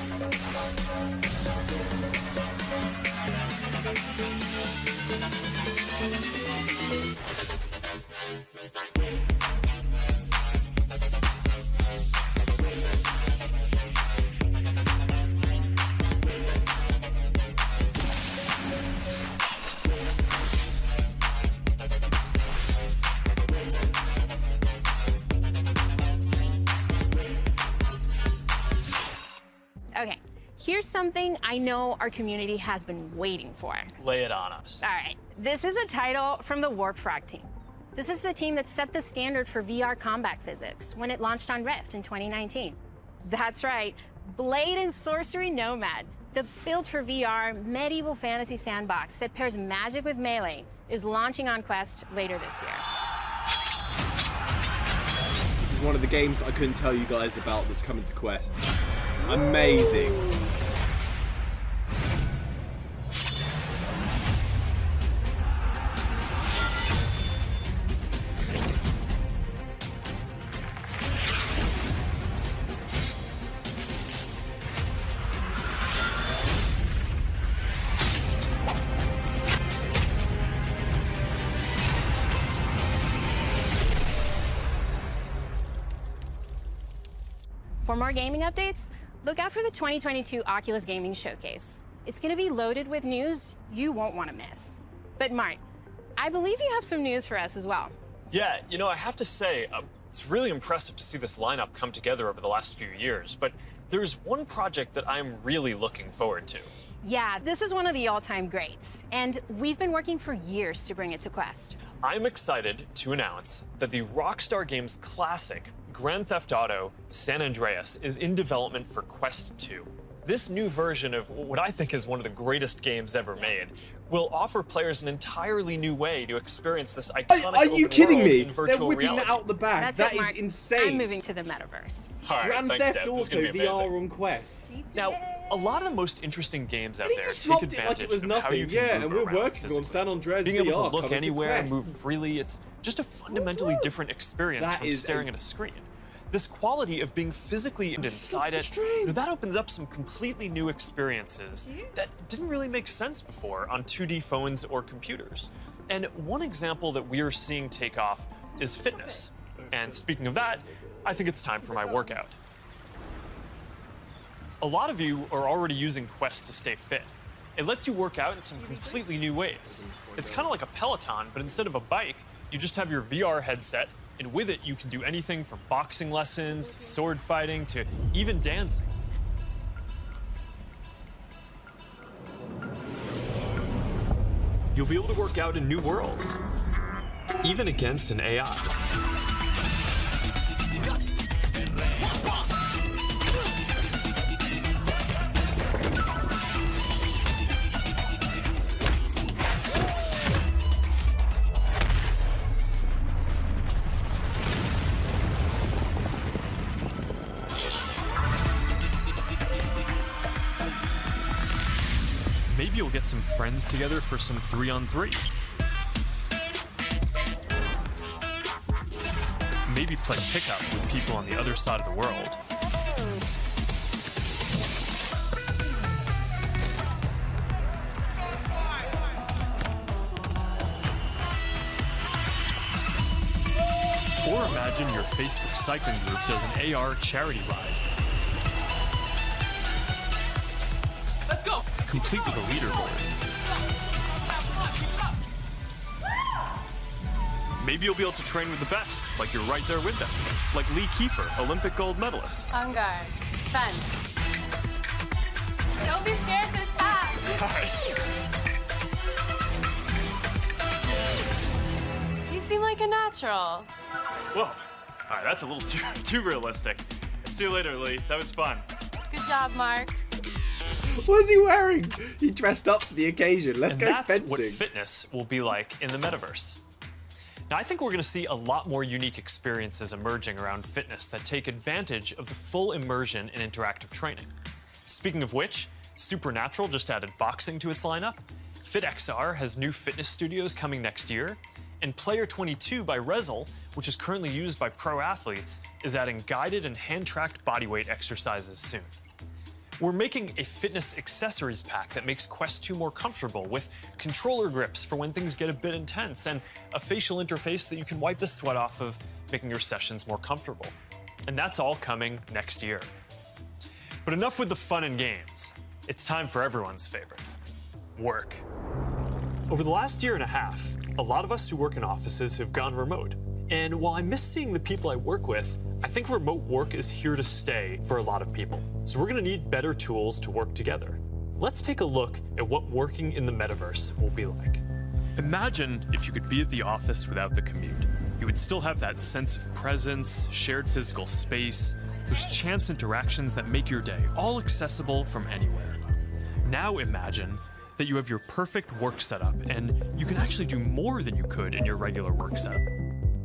here's something I know our community has been waiting for. Lay it on us. All right, this is a title from the Warp Frog team. This is the team that set the standard for VR combat physics when it launched on Rift in 2019. That's right, Blade and Sorcery Nomad, the built for VR medieval fantasy sandbox that pairs magic with melee, is launching on Quest later this year. This is one of the games that I couldn't tell you guys about that's coming to Quest. Amazing. For more gaming updates, look out for the 2022 Oculus Gaming Showcase. It's going to be loaded with news you won't want to miss. But Mark, I believe you have some news for us as well. Yeah, you know, I have to say, it's really impressive to see this lineup come together over the last few years, but there's one project that I'm really looking forward to. Yeah, this is one of the all-time greats, and we've been working for years to bring it to Quest. I'm excited to announce that the Rockstar Games classic Grand Theft Auto San Andreas is in development for Quest 2. This new version of what I think is one of the greatest games ever made will offer players an entirely new way to experience this iconic Are you kidding me? in virtual They're whipping reality. that out the bag. That's That is insane. I'm moving to the metaverse. All right, Grand thanks, Theft Deb. This is Auto gonna be amazing. VR on Quest. Now, a lot of the most interesting games out He there just take dropped it like it advantage was of how you nothing. can Yeah, move and we're around working on physically. San Andreas Being able VR to look coming to anywhere, Quest. move freely, it's just a fundamentally different experience That from is staring at a screen. This quality of being physically inside it, that opens up some completely new experiences that didn't really make sense before on 2D phones or computers. And one example that we are seeing take off is fitness. And speaking of that, I think it's time for my workout. A lot of you are already using Quest to stay fit. It lets you work out in some completely new ways. It's kind of like a Peloton, but instead of a bike, you just have your VR headset, and with it, you can do anything from boxing lessons to sword fighting to even dancing. You'll be able to work out in new worlds, even against an AI. Maybe you'll get some friends together for some 3-on-3. Maybe play pickup with people on the other side of the world. Or imagine your Facebook cycling group does an AR charity ride. Let's go. Complete with a leaderboard. Maybe you'll be able to train with the best, like you're right there with them. Like Lee Kiefer, Olympic gold medalist. On guard. Fence. Don't be scared this time. All right. You seem like a natural. Whoa. All right, that's a little too realistic. See you later, Lee. That was fun. Good job, Mark. What is he wearing? He dressed up for the occasion. Let's And go that's fencing. what fitness will be like in the metaverse. Now, I think we're going to see a lot more unique experiences emerging around fitness that take advantage of the full immersion in interactive training. Speaking of which, Supernatural just added boxing to its lineup, FitXR has new fitness studios coming next year, and Player 22 by Rezel, which is currently used by pro athletes, is adding guided and hand-tracked bodyweight exercises soon. We're making a fitness accessories pack that makes Quest 2 more comfortable with controller grips for when things get a bit intense and a facial interface that you can wipe the sweat off of, making your sessions more comfortable. And that's all coming next year. But enough with the fun and games. It's time for everyone's favorite, work. Over the last year and a half, a lot of us who work in offices have gone remote. And while I miss seeing the people I work with, I think remote work is here to stay for a lot of people. So we're going to need better tools to work together. Let's take a look at what working in the metaverse will be like. Imagine if you could be at the office without the commute. You would still have that sense of presence, shared physical space, those chance interactions that make your day all accessible from anywhere. Now imagine that you have your perfect work setup and you can actually do more than you could in your regular work setup.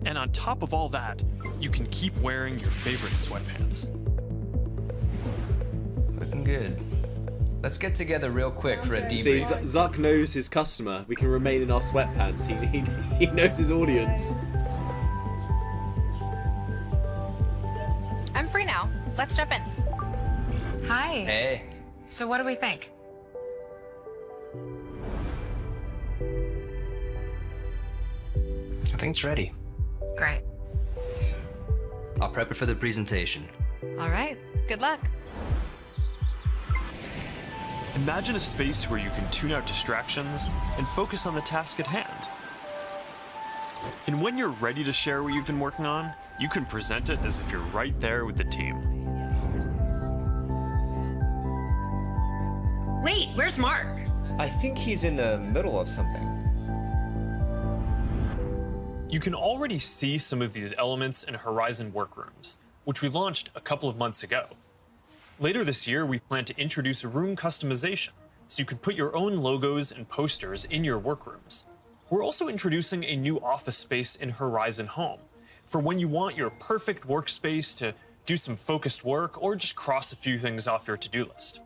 And on top of all that, you can keep wearing your favorite sweatpants. Looking good. Let's get together real quick for a debrief. See, Zuck knows his customer. We can remain in our sweatpants. He knows his audience. I'm free now. Let's jump in. Hi. Hey. So what do we think? I think it's ready. Great. I'll prep it for the presentation. All right. Good luck. Imagine a space where you can tune out distractions and focus on the task at hand. And when you're ready to share what you've been working on, you can present it as if you're right there with the team. Wait, where's Mark? I think he's in the middle of something. You can already see some of these elements in Horizon Workrooms, which we launched a couple of months ago. Later this year, we plan to introduce room customization, so you can put your own logos and posters in your workrooms. We're also introducing a new office space in Horizon Home, for when you want your perfect workspace to do some focused work or just cross a few things off your to-do list.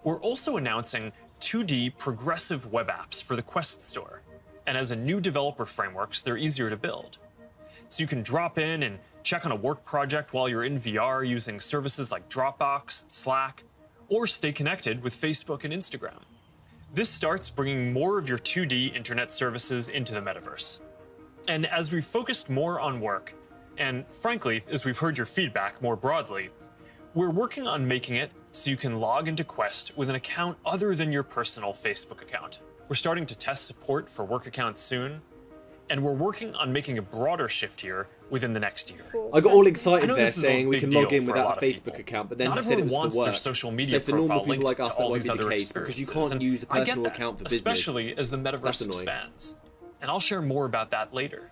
We're also announcing 2D progressive web apps for the Quest Store, and as a new developer frameworks, they're easier to build. So you can drop in and check on a work project while you're in VR using services like Dropbox and Slack, or stay connected with Facebook and Instagram. This starts bringing more of your 2D internet services into the metaverse. And as we've focused more on work, and frankly, as we've heard your feedback more broadly, we're working on making it so you can log into Quest with an account other than your personal Facebook account. We're starting to test support for work accounts soon, and we're working on making a broader shift here within the next year. I got all excited there saying we can log in without a Facebook account, but then he said it was for work. Their social media so for normal profile people linked like us, to all that won't these be the other case because you experiences. can't use a I get personal that, account for business. especially as the metaverse expands. And I'll share more about that later.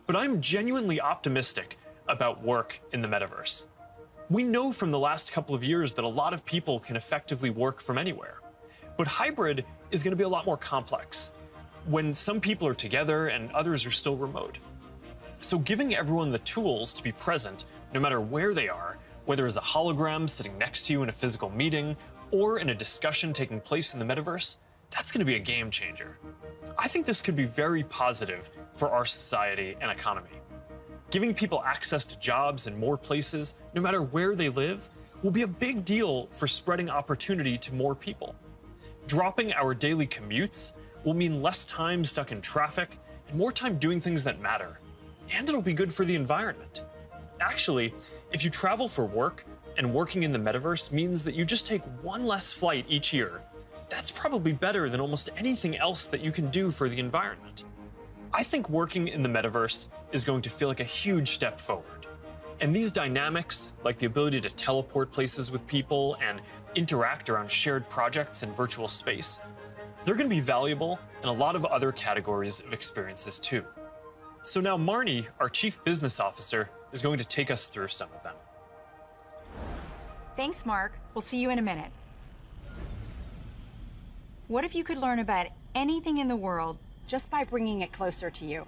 But I'm genuinely optimistic about work in the metaverse. We know from the last couple of years that a lot of people can effectively work from anywhere. But hybrid is going to be a lot more complex, when some people are together and others are still remote. So giving everyone the tools to be present, no matter where they are, whether as a hologram sitting next to you in a physical meeting or in a discussion taking place in the metaverse, that's going to be a game changer. I think this could be very positive for our society and economy. Giving people access to jobs in more places, no matter where they live, will be a big deal for spreading opportunity to more people. Dropping our daily commutes will mean less time stuck in traffic and more time doing things that matter. And it'll be good for the environment. Actually, if you travel for work and working in the metaverse means that you just take one less flight each year, that's probably better than almost anything else that you can do for the environment. I think working in the metaverse is going to feel like a huge step forward. And these dynamics, like the ability to teleport places with people and interact around shared projects in virtual space, they're going to be valuable in a lot of other categories of experiences too. So now Marnie, our Chief Business Officer, is going to take us through some of them. Thanks, Mark. We'll see you in a minute. What if you could learn about anything in the world just by bringing it closer to you?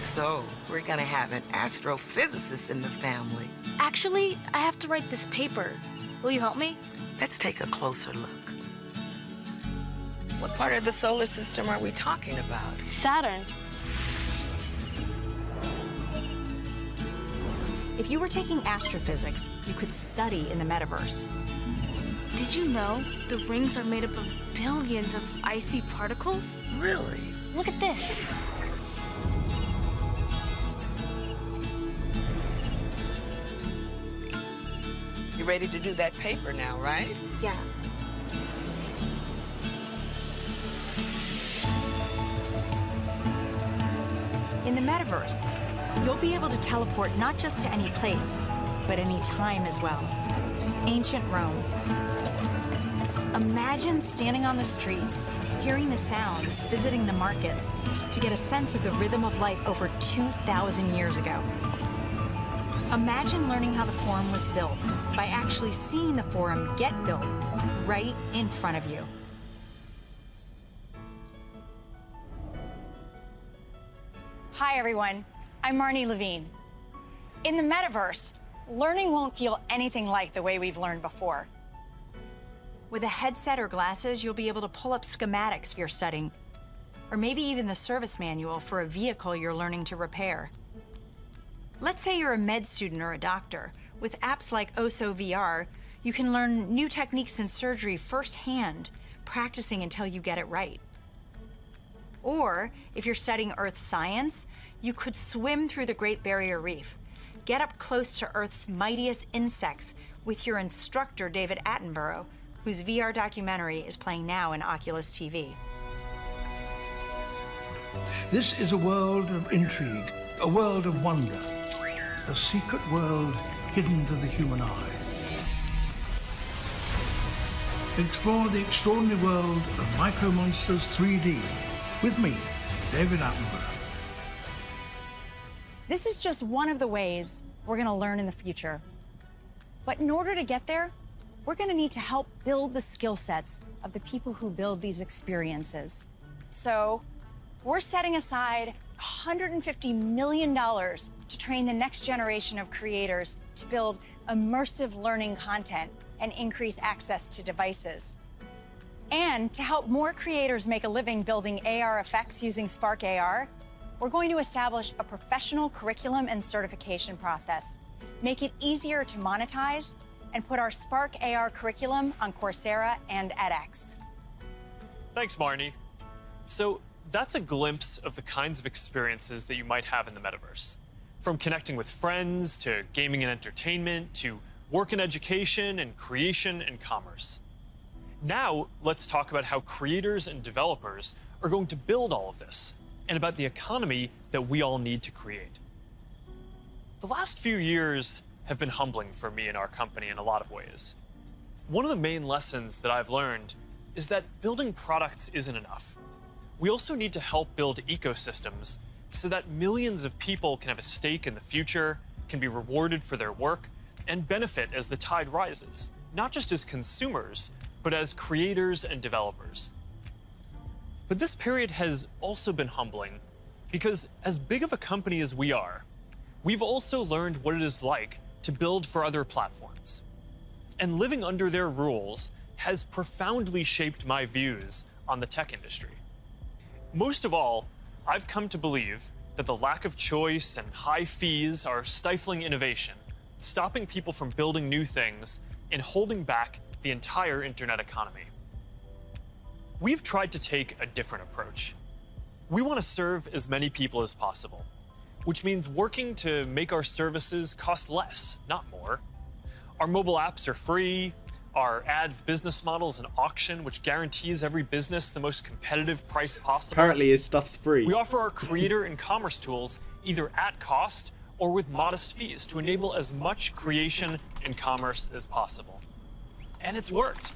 So, we're gonna have an astrophysicist in the family. Actually, I have to write this paper. Will you help me? Let's take a closer look. What part of the solar system are we talking about? Saturn. If you were taking astrophysics, you could study in the metaverse. Did you know the rings are made up of billions of icy particles? Really? Look at this. You ready to do that paper now, right? Yeah. In the metaverse, You'll be able to teleport not just to any place, but any time as well. Ancient Rome. Imagine standing on the streets, hearing the sounds, visiting the markets, to get a sense of the rhythm of life over 2,000 years ago. Imagine learning how the Forum was built by actually seeing the Forum get built right in front of you. Hi, everyone. I'm Marnie Levine. In the metaverse, learning won't feel anything like the way we've learned before. With a headset or glasses, you'll be able to pull up schematics if you're studying, or maybe even the service manual for a vehicle you're learning to repair. Let's say you're a med student or a doctor. With apps like OSO VR, you can learn new techniques in surgery firsthand, practicing until you get it right. Or if you're studying Earth science, you could swim through the Great Barrier Reef, get up close to Earth's mightiest insects with your instructor, David Attenborough, whose VR documentary is playing now in Oculus TV. This is a world of intrigue, a world of wonder, a secret world hidden to the human eye. Explore the extraordinary world of Micro Monsters 3D with me, David Attenborough. This is just one of the ways we're going to learn in the future. But in order to get there, we're going to need to help build the skill sets of the people who build these experiences. So we're setting aside $150 million to train the next generation of creators to build immersive learning content and increase access to devices. And to help more creators make a living building AR effects using Spark AR, we're going to establish a professional curriculum and certification process, make it easier to monetize, and put our Spark AR curriculum on Coursera and edX. Thanks, Marnie. So that's a glimpse of the kinds of experiences that you might have in the metaverse. From connecting with friends, to gaming and entertainment, to work and education, and creation and commerce. Now, let's talk about how creators and developers are going to build all of this, and about the economy that we all need to create. The last few years have been humbling for me and our company in a lot of ways. One of the main lessons that I've learned is that building products isn't enough. We also need to help build ecosystems so that millions of people can have a stake in the future, can be rewarded for their work, and benefit as the tide rises, not just as consumers, but as creators and developers. But this period has also been humbling because as big of a company as we are, we've also learned what it is like to build for other platforms. And living under their rules has profoundly shaped my views on the tech industry. Most of all, I've come to believe that the lack of choice and high fees are stifling innovation, stopping people from building new things, and holding back the entire internet economy. We've tried to take a different approach. We want to serve as many people as possible, which means working to make our services cost less, not more. Our mobile apps are free. Our ads business model is an auction which guarantees every business the most competitive price possible. Apparently his stuff's free. We offer our creator and commerce tools either at cost or with modest fees to enable as much creation and commerce as possible. And it's worked.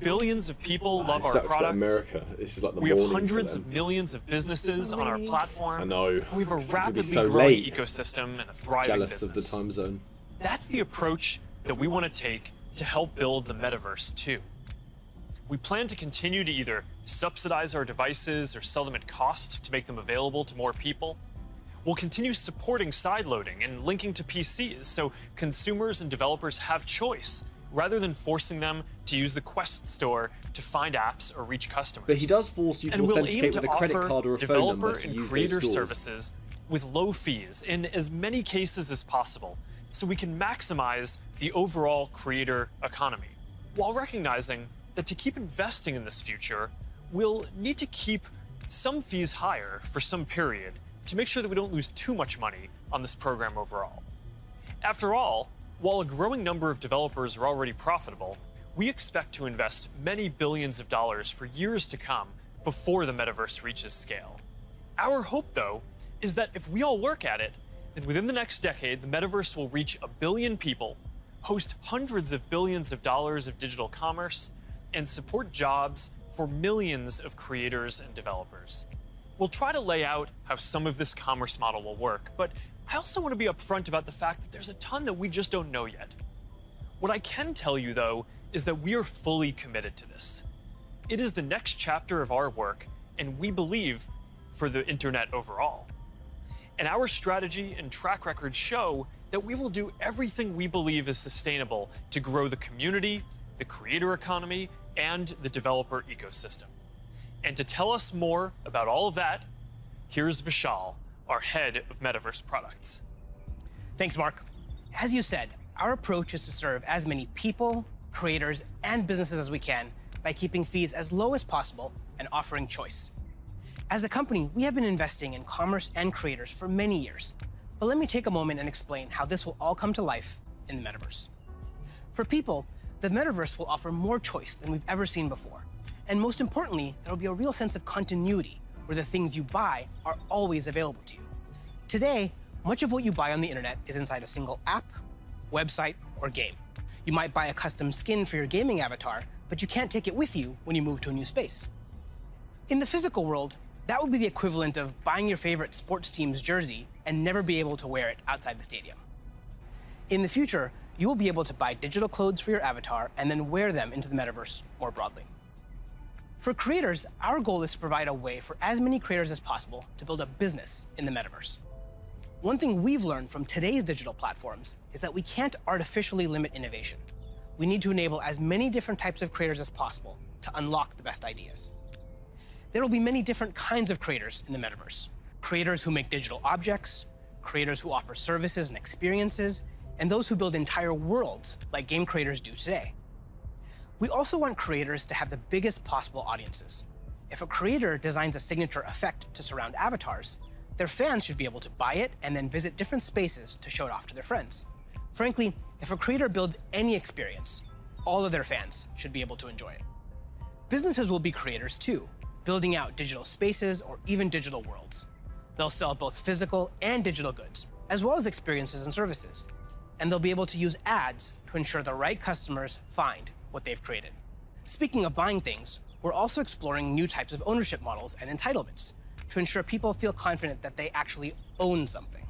Billions of people love our products. America. This is like the we have morning hundreds for them. of millions of businesses on our platform. I know. We have a rapidly so growing late. ecosystem and a thriving Jealous business. of the time zone. That's the approach that we want to take to help build the metaverse too. We plan to continue to either subsidize our devices or sell them at cost to make them available to more people. We'll continue supporting sideloading and linking to PCs so consumers and developers have choice, rather than forcing them to use the Quest store to find apps or reach customers. But he does force you to And we'll aim authenticate to with a credit offer card or a phone number developer to and use creator those stores. services with low fees in as many cases as possible, so we can maximize the overall creator economy, while recognizing that to keep investing in this future, we'll need to keep some fees higher for some period to make sure that we don't lose too much money on this program overall. After all, while a growing number of developers are already profitable, we expect to invest many billions of dollars for years to come before the metaverse reaches scale. Our hope, though, is that if we all work at it, And within the next decade, the metaverse will reach 1 billion people, host hundreds of billions of dollars of digital commerce, and support jobs for millions of creators and developers. We'll try to lay out how some of this commerce model will work, but I also want to be upfront about the fact that there's a ton that we just don't know yet. What I can tell you, though, is that we are fully committed to this. It is the next chapter of our work, and we believe for the internet overall. And our strategy and track record show that we will do everything we believe is sustainable to grow the community, the creator economy, and the developer ecosystem. And to tell us more about all of that, here's Vishal, our head of Metaverse products. Thanks, Mark. As you said, our approach is to serve as many people, creators, and businesses as we can by keeping fees as low as possible and offering choice. As a company, we have been investing in commerce and creators for many years. But let me take a moment and explain how this will all come to life in the metaverse. For people, the metaverse will offer more choice than we've ever seen before. And most importantly, there will be a real sense of continuity where the things you buy are always available to you. Today, much of what you buy on the internet is inside a single app, website, or game. You might buy a custom skin for your gaming avatar, but you can't take it with you when you move to a new space. In the physical world, that would be the equivalent of buying your favorite sports team's jersey and never be able to wear it outside the stadium. In the future, you will be able to buy digital clothes for your avatar and then wear them into the metaverse more broadly. For creators, our goal is to provide a way for as many creators as possible to build a business in the metaverse. One thing we've learned from today's digital platforms is that we can't artificially limit innovation. We need to enable as many different types of creators as possible to unlock the best ideas. There will be many different kinds of creators in the metaverse. Creators who make digital objects, creators who offer services and experiences, and those who build entire worlds like game creators do today. We also want creators to have the biggest possible audiences. If a creator designs a signature effect to surround avatars, their fans should be able to buy it and then visit different spaces to show it off to their friends. Frankly, if a creator builds any experience, all of their fans should be able to enjoy it. Businesses will be creators too, building out digital spaces or even digital worlds. They'll sell both physical and digital goods, as well as experiences and services. And they'll be able to use ads to ensure the right customers find what they've created. Speaking of buying things, we're also exploring new types of ownership models and entitlements to ensure people feel confident that they actually own something.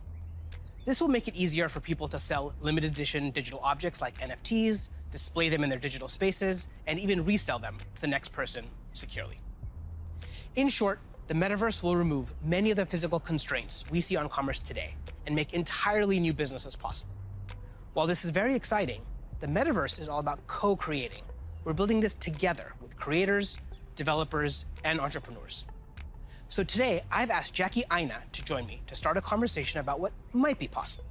This will make it easier for people to sell limited edition digital objects like NFTs, display them in their digital spaces, and even resell them to the next person securely. In short, the metaverse will remove many of the physical constraints we see on commerce today and make entirely new businesses possible. While this is very exciting, the metaverse is all about co-creating. We're building this together with creators, developers, and entrepreneurs. So today, I've asked Jackie Aina to join me to start a conversation about what might be possible.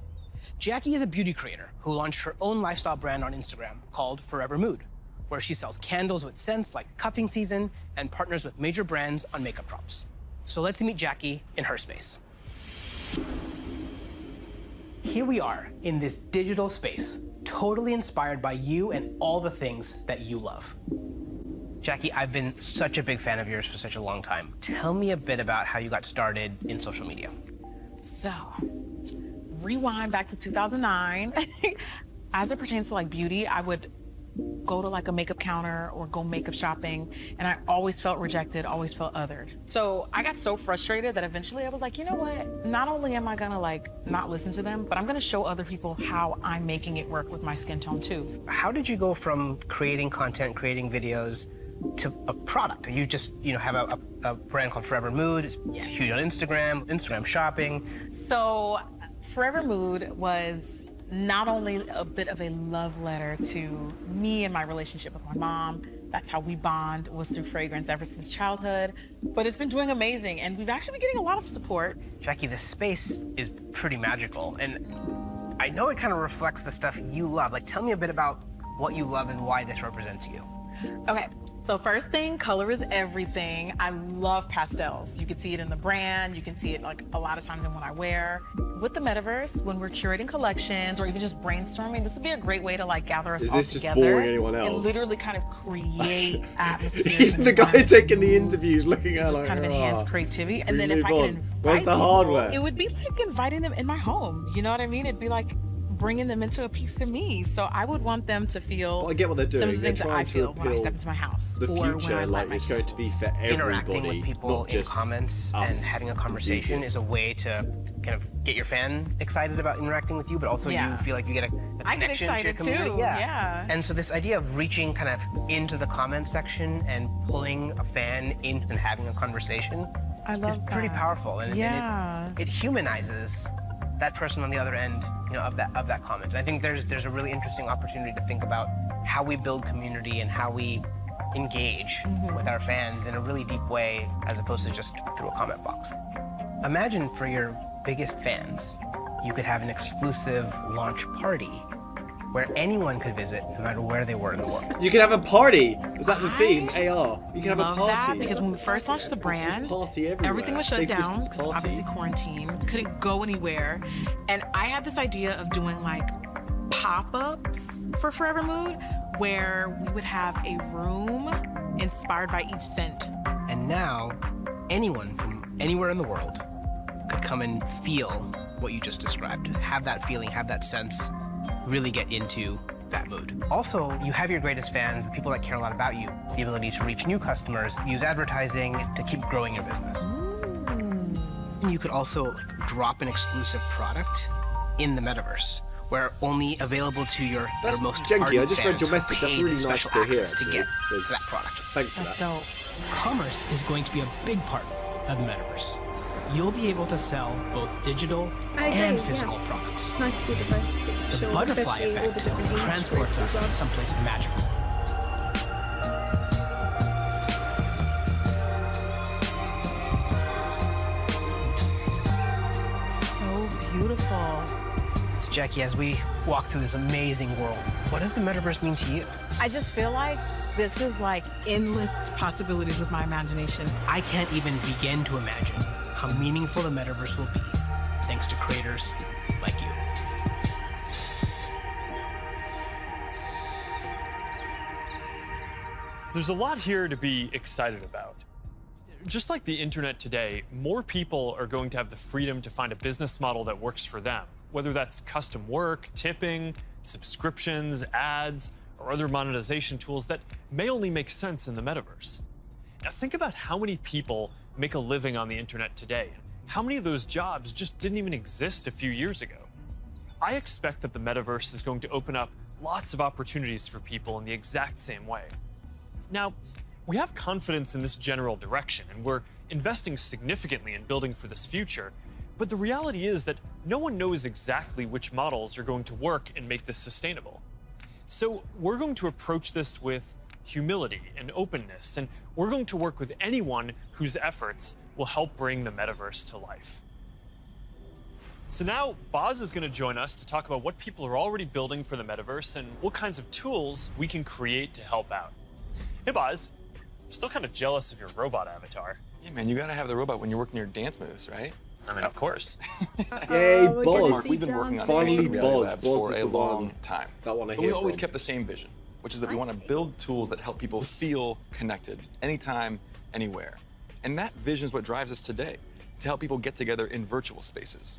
Jackie is a beauty creator who launched her own lifestyle brand on Instagram called Forever Mood, where she sells candles with scents like cuffing season and partners with major brands on makeup drops. So let's meet Jackie in her space. Here we are in this digital space, totally inspired by you and all the things that you love. Jackie, I've been such a big fan of yours for such a long time. Tell me a bit about how you got started in social media. So, rewind back to 2009. As it pertains to like beauty, I would go to like a makeup counter or go makeup shopping, and I always felt rejected, always felt othered. So I got so frustrated that eventually I was like, you know what? Not only am I gonna like not listen to them, but I'm gonna show other people how I'm making it work with my skin tone too. How did you go from creating content, creating videos, to a product? You just, have a brand called Forever Mood. It's huge on Instagram shopping. So Forever Mood was not only a bit of a love letter to me and my relationship with my mom. That's how we bond, was through fragrance ever since childhood. But it's been doing amazing, and we've actually been getting a lot of support. Jackie, this space is pretty magical, and I know it kind of reflects the stuff you love. Like, tell me a bit about what you love and why this represents you. Okay, So first thing, color is everything. I love pastels. You can see it in the brand. You can see it like a lot of times in what I wear. With the metaverse, when we're curating collections or even just brainstorming, this would be a great way to like gather us all together. Boring anyone else? And literally kind of create atmosphere. Even the guy taking the interviews looking at just like, kind of enhance creativity. And then if I move can on. invite Where's the people, hardware? it would be like inviting them in my home. You know what I mean? It'd be like bringing them into a piece of me. So I would want them to feel I get what they're doing. some of the things that I trying to feel when I appeal step into my house. The or when future, I light like my it's going to be for everybody, Interacting with people not in just comments and us having a conversation enthusiasts. is a way to kind of get your fan excited about interacting with you, but also you feel like you get a I get connection to your excited community. too, yeah. And so this idea of reaching kind of into the comment section and pulling a fan in and having a conversation is pretty powerful. And it humanizes that person on the other end, you know, of that comment. I think there's a really interesting opportunity to think about how we build community and how we engage with our fans in a really deep way as opposed to just through a comment box. Imagine for your biggest fans, you could have an exclusive launch party where anyone could visit no matter where they were in the world. You can have a party. Is that the theme? AR. You can have a Love party. that, because when we first launched the brand, everything was shut Safe down distance because party. obviously quarantine, couldn't go anywhere. And I had this idea of doing like pop-ups for Forever Mood where we would have a room inspired by each scent. And now, anyone from anywhere in the world could come and feel what you just described. Have that feeling, have that sense, really get into that mood. Also, you have your greatest fans, the people that care a lot about you, the ability to reach new customers, use advertising to keep growing your business. And you could also like, drop an exclusive product in the metaverse, where only available to your most janky. ardent I just read fans your message. who That's pay really the nice special to hear. access to get So, that product. Thanks for that. Dope. Commerce is going to be a big part of the metaverse. You'll be able to sell both digital and physical products. It's nice to see diversity. The butterfly effect transports us to someplace magical. So beautiful. So Jackie, as we walk through this amazing world, what does the metaverse mean to you? I just feel like this is like endless possibilities with my imagination. I can't even begin to imagine how meaningful the metaverse will be thanks to creators like you. There's a lot here to be excited about. Just like the internet today, more people are going to have the freedom to find a business model that works for them, whether that's custom work, tipping, subscriptions, ads, or other monetization tools that may only make sense in the metaverse. Now think about how many people make a living on the internet today. How many of those jobs just didn't even exist a few years ago? I expect that the metaverse is going to open up lots of opportunities for people in the exact same way. Now, we have confidence in this general direction, and we're investing significantly in building for this future, but the reality is that no one knows exactly which models are going to work and make this sustainable. So we're going to approach this with humility and openness, and we're going to work with anyone whose efforts will help bring the metaverse to life. So now Boz is going to join us to talk about what people are already building for the metaverse and what kinds of tools we can create to help out. Hey Boz, I'm still kind of jealous of your robot avatar. Yeah, man, you gotta have the robot when you're working your dance moves, right? I mean, of course. Yay, Mark, Boz. we've been working on Finally, reality Boz. labs Boz for is a the long one time. that one I But hear we always from. kept the same vision, which is that we want to build tools that help people feel connected anytime, anywhere. And that vision is what drives us today, to help people get together in virtual spaces.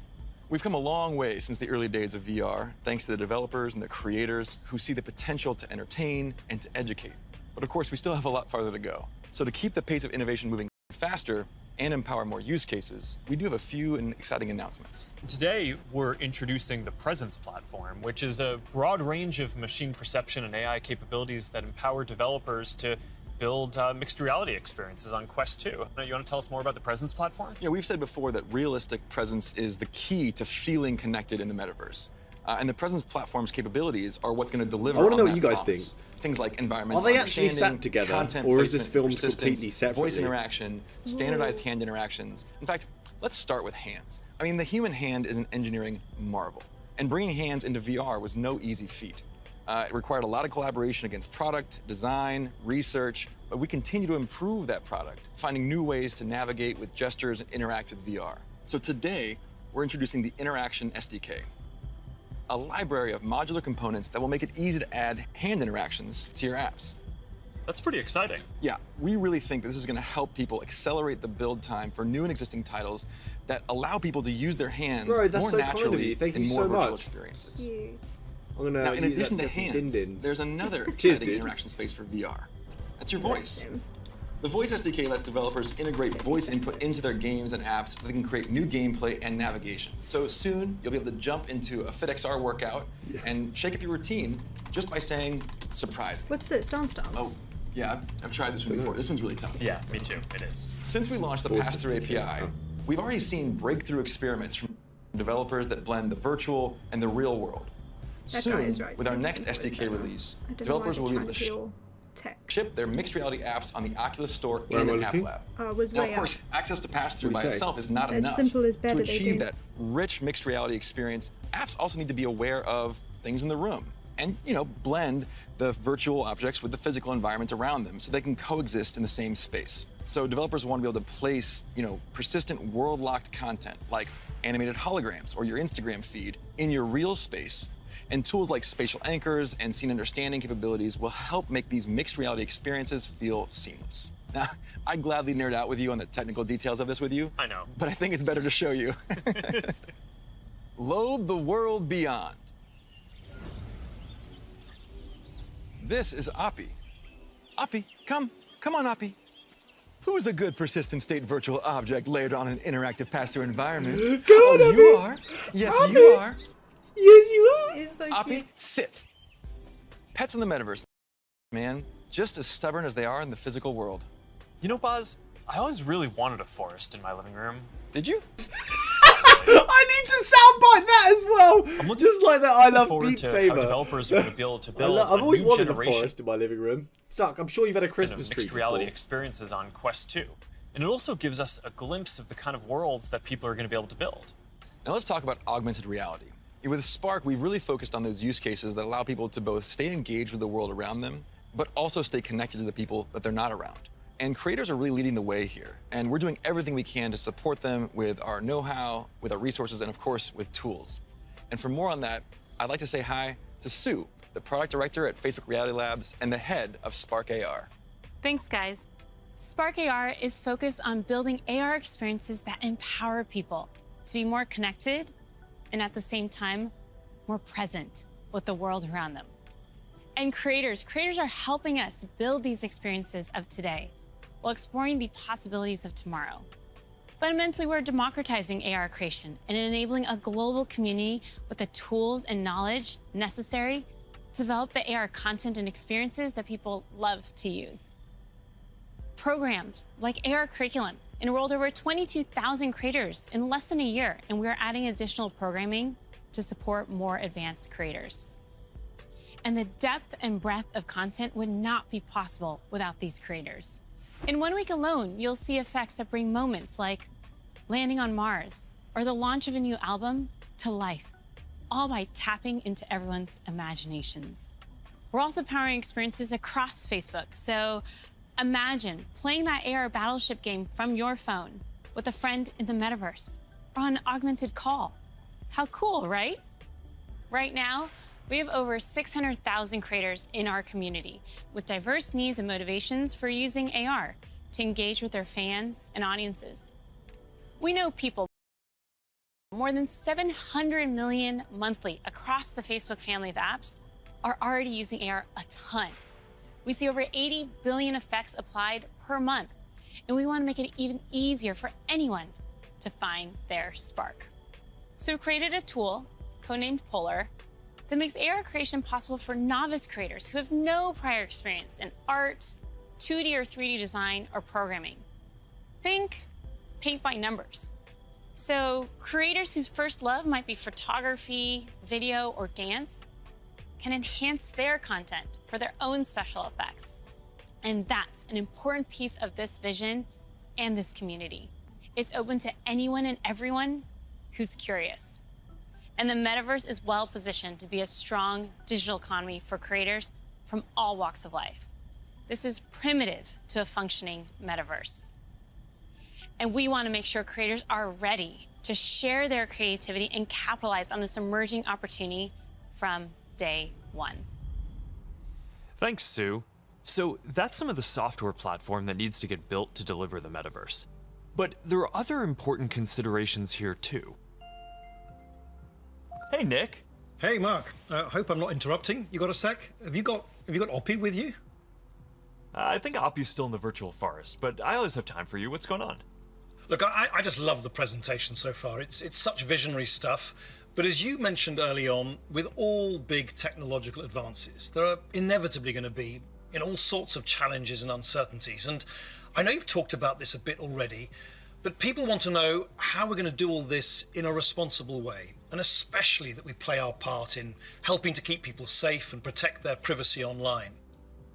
We've come a long way since the early days of VR, thanks to the developers and the creators who see the potential to entertain and to educate. But of course, we still have a lot farther to go. So to keep the pace of innovation moving faster and empower more use cases, we do have a few exciting announcements. Today, we're introducing the Presence platform, which is a broad range of machine perception and AI capabilities that empower developers to build mixed reality experiences on Quest 2. You want to tell us more about the Presence platform? Yeah, we've said before that realistic presence is the key to feeling connected in the metaverse. And the Presence platform's capabilities are what's going to deliver I want to know on what you that guys promise. think. Things like environmental Are they actually understanding, sat together, content or is this placement, filmed persistence, completely separately? voice interaction, standardized hand interactions. In fact, let's start with hands. I mean, the human hand is an engineering marvel, and bringing hands into VR was no easy feat. It required a lot of collaboration against product, design, research, but we continue to improve that product, finding new ways to navigate with gestures and interact with VR. So today, we're introducing the Interaction SDK, a library of modular components that will make it easy to add hand interactions to your apps. That's pretty exciting. Yeah, we really think that this is going to help people accelerate the build time for new and existing titles that allow people to use their hands more naturally in more virtual experiences. Now, in addition to hands, there's another exciting interaction space for VR. That's your voice. The Voice SDK lets developers integrate voice input into their games and apps so they can create new gameplay and navigation. So soon, you'll be able to jump into a FitXR workout and shake up your routine just by saying, surprise me. What's this? Dance Dance? Oh, yeah, I've tried this one before. This one's really tough. Yeah, me too. It is. Since we launched the Pass-Through API, we've already seen breakthrough experiments from developers that blend the virtual and the real world. Soon, with our next SDK release, developers will be able to ship their mixed reality apps on the Oculus Store and in App Lab. Now, of course, access to Pass-Through by itself is not enough. To achieve that rich mixed reality experience, apps also need to be aware of things in the room and, blend the virtual objects with the physical environment around them so they can coexist in the same space. So developers want to be able to place, persistent world-locked content like animated holograms or your Instagram feed in your real space. And tools like spatial anchors and scene understanding capabilities will help make these mixed reality experiences feel seamless. Now, I'd gladly nerd out with you on the technical details of this with you. I know. But I think it's better to show you. Load the world beyond. This is Oppie. Oppie, come on, Oppie. Who's a good persistent state virtual object layered on an interactive pass-through environment? Come on, Oppie. You are. Yes, Oppie. you are. Yes, you are. He's so Oppie, cute. sit. Pets in the metaverse, man, just as stubborn as they are in the physical world. You know, Boz, I always really wanted a forest in my living room. Did you? I need to soundbite that as well. Just like that, I love Beat to Saber. how developers are going to be able to build I've always new wanted a generation forest in my living room. Suck, I'm sure you've had a Christmas of tree mixed reality before. experiences on Quest 2. And it also gives us a glimpse of the kind of worlds that people are going to be able to build. Now let's talk about augmented reality. With Spark, we really focused on those use cases that allow people to both stay engaged with the world around them, but also stay connected to the people that they're not around. And creators are really leading the way here. And we're doing everything we can to support them with our know-how, with our resources, and of course, with tools. And for more on that, I'd like to say hi to Sue, the product director at Facebook Reality Labs and the head of Spark AR. Thanks, guys. Spark AR is focused on building AR experiences that empower people to be more connected and at the same time, more present with the world around them. And creators are helping us build these experiences of today while exploring the possibilities of tomorrow. Fundamentally, we're democratizing AR creation and enabling a global community with the tools and knowledge necessary to develop the AR content and experiences that people love to use. Programs like AR Curriculum enrolled over 22,000 creators in less than a year, and we're adding additional programming to support more advanced creators. And the depth and breadth of content would not be possible without these creators. In 1 week alone, you'll see effects that bring moments like landing on Mars or the launch of a new album to life, all by tapping into everyone's imaginations. We're also powering experiences across Facebook, so imagine playing that AR Battleship game from your phone with a friend in the metaverse or on an augmented call. How cool, right? Right now, we have over 600,000 creators in our community with diverse needs and motivations for using AR to engage with their fans and audiences. We know people, more than 700 million monthly across the Facebook family of apps, are already using AR a ton. We see over 80 billion effects applied per month, and we want to make it even easier for anyone to find their spark. So we created a tool, codenamed Polar, that makes AR creation possible for novice creators who have no prior experience in art, 2D or 3D design, or programming. Think paint by numbers. So creators whose first love might be photography, video, or dance can enhance their content for their own special effects. And that's an important piece of this vision and this community. It's open to anyone and everyone who's curious. And the metaverse is well positioned to be a strong digital economy for creators from all walks of life. This is primitive to a functioning metaverse. And we want to make sure creators are ready to share their creativity and capitalize on this emerging opportunity from day one. Thanks, Sue. So that's some of the software platform that needs to get built to deliver the metaverse. But there are other important considerations here too. Hey, Nick. Hey, Mark. Hope I'm not interrupting. You got a sec? Have you got Oppie with you? I think Oppie's still in the virtual forest, but I always have time for you. What's going on? Look, I just love the presentation so far. It's such visionary stuff. But as you mentioned early on, with all big technological advances, there are inevitably going to be all sorts of challenges and uncertainties. And I know you've talked about this a bit already, but people want to know how we're going to do all this in a responsible way, and especially that we play our part in helping to keep people safe and protect their privacy online.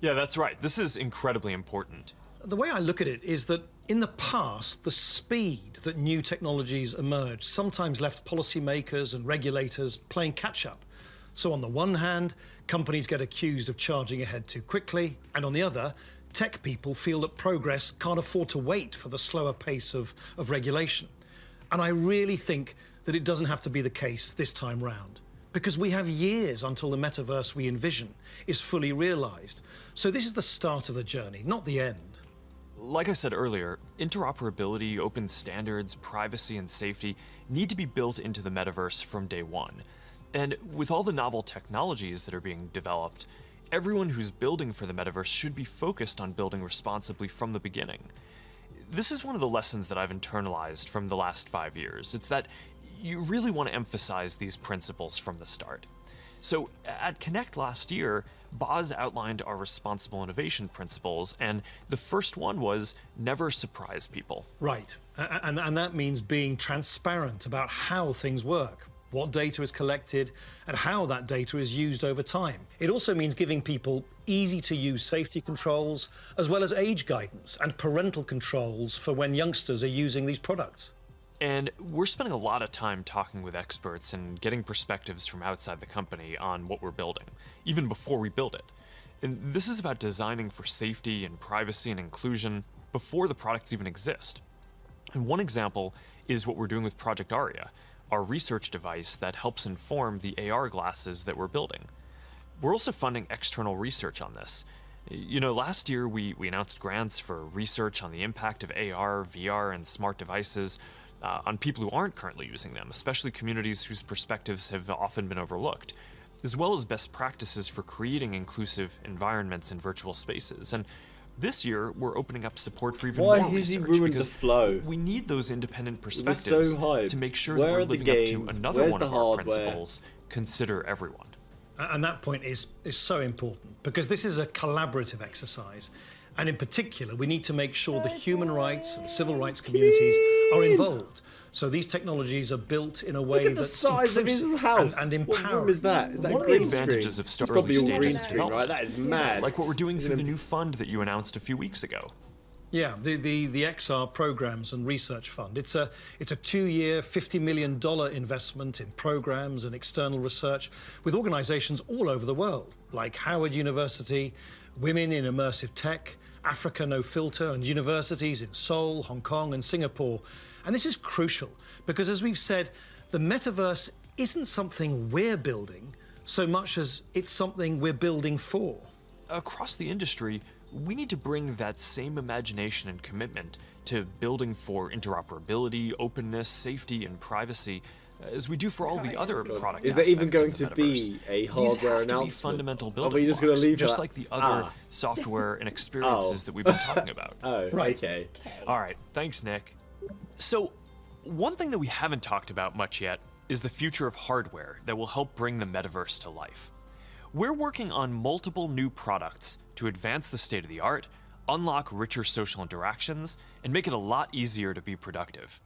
Yeah, that's right. This is incredibly important. The way I look at it is that in the past, the speed that new technologies emerged sometimes left policymakers and regulators playing catch-up. So on the one hand, companies get accused of charging ahead too quickly, and on the other, tech people feel that progress can't afford to wait for the slower pace of regulation. And I really think that it doesn't have to be the case this time round, because we have years until the metaverse we envision is fully realized. So this is the start of the journey, not the end. Like I said earlier, interoperability, open standards, privacy, and safety need to be built into the metaverse from day one. And with all the novel technologies that are being developed, everyone who's building for the metaverse should be focused on building responsibly from the beginning. This is one of the lessons that I've internalized from the last 5 years. It's that you really want to emphasize these principles from the start. So at Connect last year, Boz outlined our responsible innovation principles, and the first one was never surprise people. Right, and that means being transparent about how things work, what data is collected, and how that data is used over time. It also means giving people easy-to-use safety controls, as well as age guidance and parental controls for when youngsters are using these products. And we're spending a lot of time talking with experts and getting perspectives from outside the company on what we're building, even before we build it. And this is about designing for safety and privacy and inclusion before the products even exist. And one example is what we're doing with Project Aria, our research device that helps inform the AR glasses that we're building. We're also funding external research on this. You know, last year we announced grants for research on the impact of AR, VR, and smart devices on people who aren't currently using them, especially communities whose perspectives have often been overlooked, as well as best practices for creating inclusive environments in virtual spaces. And this year, we're opening up support for even more research because we need those independent perspectives to make sure that we're living up to another one of our principles, consider everyone. And that point is so important, because this is a collaborative exercise. And in particular, we need to make sure the human rights and civil rights communities are involved. So these technologies are built in a way that's size of his house and empowering. What room is that? Is that one of the advantages of early stages of development, right? That is mad. Like what we're doing through the new fund that you announced a few weeks ago. Yeah, the XR Programs and Research Fund. It's a 2-year, $50 million investment in programs and external research with organizations all over the world, like Howard University, Women in Immersive Tech, Africa No Filter, and universities in Seoul, Hong Kong, and Singapore. And this is crucial because, as we've said, the metaverse isn't something we're building so much as it's something we're building for. Across the industry, we need to bring that same imagination and commitment to building for interoperability, openness, safety, and privacy as we do for all the other product aspects. Is there even going to be a hardware announcement? These have to be fundamental building Are we just going to leave just that? Like the other software and experiences that we've been talking about. Right. Okay. All right. Thanks, Nick. So, one thing that we haven't talked about much yet is the future of hardware that will help bring the metaverse to life. We're working on multiple new products to advance the state of the art, unlock richer social interactions, and make it a lot easier to be productive.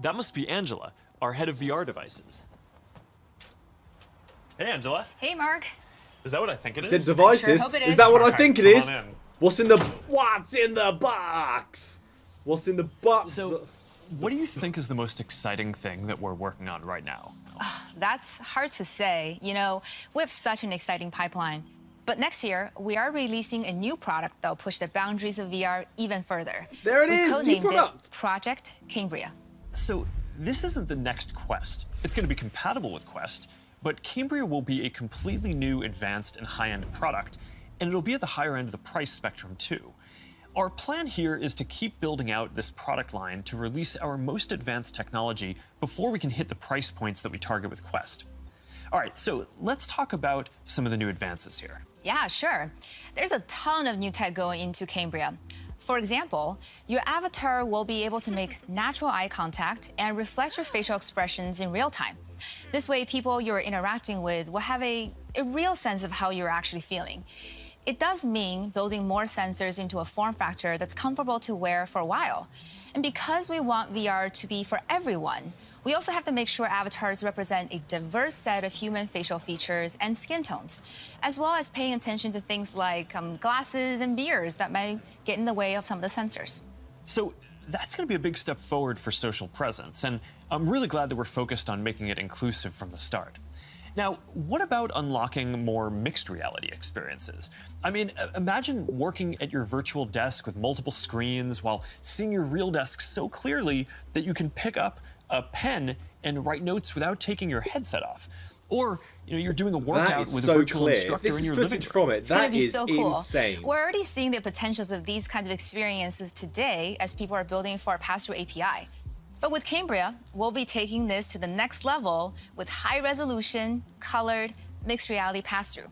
That must be Angela, our head of VR devices. Hey, Angela. Hey, Mark. Is that what I think it is? Is it devices? Sure hope it is. Is that what I think it is? Come on in. What's in the box? What's in the box? So, what do you think is the most exciting thing that we're working on right now? That's hard to say. You know, we have such an exciting pipeline. But next year, we are releasing a new product that will push the boundaries of VR even further. There it We've is, new codenamed product. it Project Cambria. So this isn't the next Quest. It's going to be compatible with Quest, but Cambria will be a completely new, advanced, and high-end product, and it'll be at the higher end of the price spectrum too. Our plan here is to keep building out this product line to release our most advanced technology before we can hit the price points that we target with Quest. All right, so let's talk about some of the new advances here. Yeah, sure. There's a ton of new tech going into Cambria. For example, your avatar will be able to make natural eye contact and reflect your facial expressions in real time. This way, people you're interacting with will have a real sense of how you're actually feeling. It does mean building more sensors into a form factor that's comfortable to wear for a while. And because we want VR to be for everyone, we also have to make sure avatars represent a diverse set of human facial features and skin tones, as well as paying attention to things like glasses and beards that might get in the way of some of the sensors. So that's going to be a big step forward for social presence, and I'm really glad that we're focused on making it inclusive from the start. Now, what about unlocking more mixed reality experiences? I mean, imagine working at your virtual desk with multiple screens while seeing your real desk so clearly that you can pick up a pen and write notes without taking your headset off. Or, you're doing a workout with a virtual instructor in your living room. From it. It's going to be so cool. Insane. We're already seeing the potentials of these kinds of experiences today as people are building for our pass-through API. But with Cambria, we'll be taking this to the next level with high-resolution, colored, mixed reality pass-through.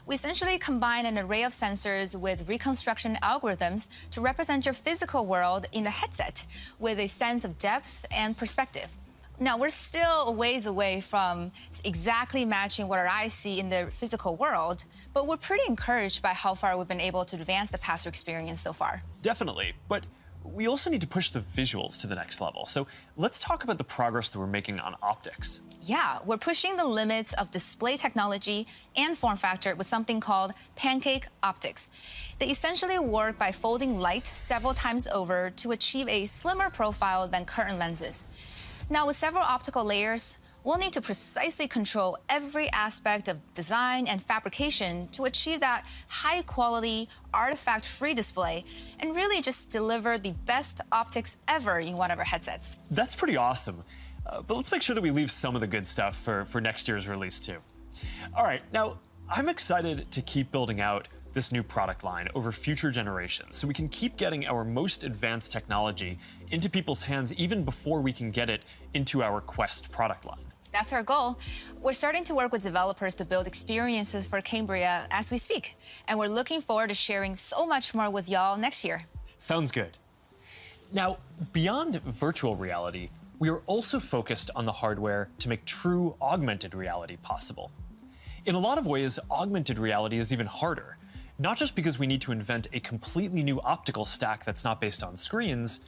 We essentially combine an array of sensors with reconstruction algorithms to represent your physical world in the headset with a sense of depth and perspective. Now, we're still a ways away from exactly matching what our eyes see in the physical world, but we're pretty encouraged by how far we've been able to advance the pass-through experience so far. Definitely, but we also need to push the visuals to the next level. So let's talk about the progress that we're making on optics. Yeah, we're pushing the limits of display technology and form factor with something called pancake optics. They essentially work by folding light several times over to achieve a slimmer profile than current lenses. Now, with several optical layers, we'll need to precisely control every aspect of design and fabrication to achieve that high-quality, artifact-free display and really just deliver the best optics ever in one of our headsets. That's pretty awesome. But let's make sure that we leave some of the good stuff for next year's release, too. All right, now, I'm excited to keep building out this new product line over future generations so we can keep getting our most advanced technology into people's hands even before we can get it into our Quest product line. That's our goal. We're starting to work with developers to build experiences for Cambria as we speak, and we're looking forward to sharing so much more with y'all next year. Sounds good. Now, beyond virtual reality, we are also focused on the hardware to make true augmented reality possible. In a lot of ways, augmented reality is even harder, not just because we need to invent a completely new optical stack that's not based on screens,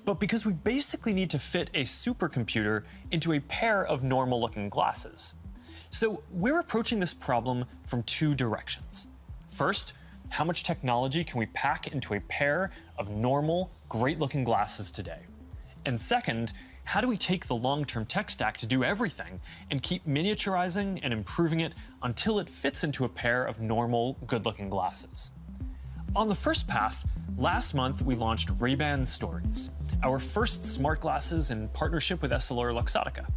but because we basically need to fit a supercomputer into a pair of normal-looking glasses. So we're approaching this problem from two directions. First, how much technology can we pack into a pair of normal, great-looking glasses today? And second, how do we take the long-term tech stack to do everything and keep miniaturizing and improving it until it fits into a pair of normal, good-looking glasses? On the first path, last month we launched Ray-Ban Stories, our first smart glasses in partnership with EssilorLuxottica.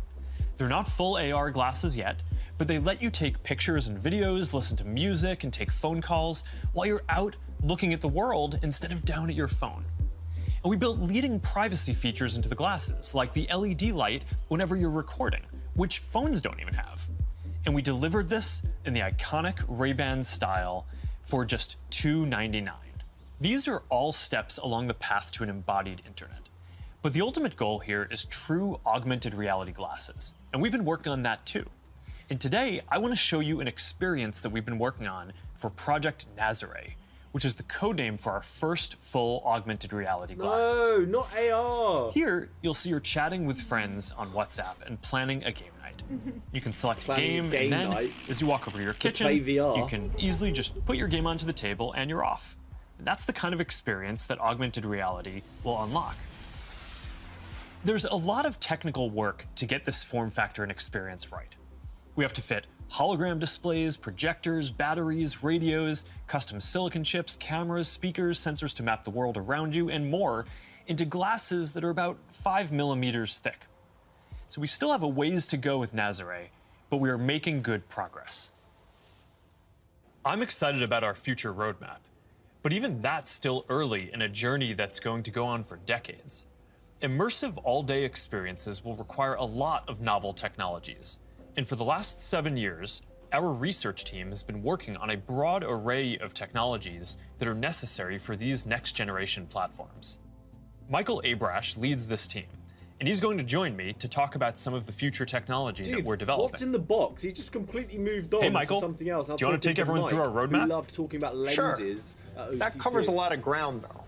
They're not full AR glasses yet, but they let you take pictures and videos, listen to music, and take phone calls while you're out looking at the world instead of down at your phone. And we built leading privacy features into the glasses, like the LED light whenever you're recording, which phones don't even have. And we delivered this in the iconic Ray-Ban style for just $299. These are all steps along the path to an embodied internet. But the ultimate goal here is true augmented reality glasses, and we've been working on that too. And today, I want to show you an experience that we've been working on for Project Nazare, which is the codename for our first full augmented reality glasses. No, not AR. Here, you'll see you're chatting with friends on WhatsApp and planning a game night. You can select a game, and then as you walk over to your kitchen, you can easily just put your game onto the table and you're off. And that's the kind of experience that augmented reality will unlock. There's a lot of technical work to get this form factor and experience right. We have to fit Hologram displays, projectors, batteries, radios, custom silicon chips, cameras, speakers, sensors to map the world around you, and more into glasses that are about 5 millimeters thick. So we still have a ways to go with Nazare, but we are making good progress. I'm excited about our future roadmap, but even that's still early in a journey that's going to go on for decades. Immersive all-day experiences will require a lot of novel technologies. And for the last 7 years, our research team has been working on a broad array of technologies that are necessary for these next-generation platforms. Michael Abrash leads this team, and he's going to join me to talk about some of the future technology that we're developing. What's in the box? He's just completely moved on Hey, Michael, to something else. do you want to take everyone through our roadmap? We loved talking about lenses. Sure. That covers a lot of ground, though.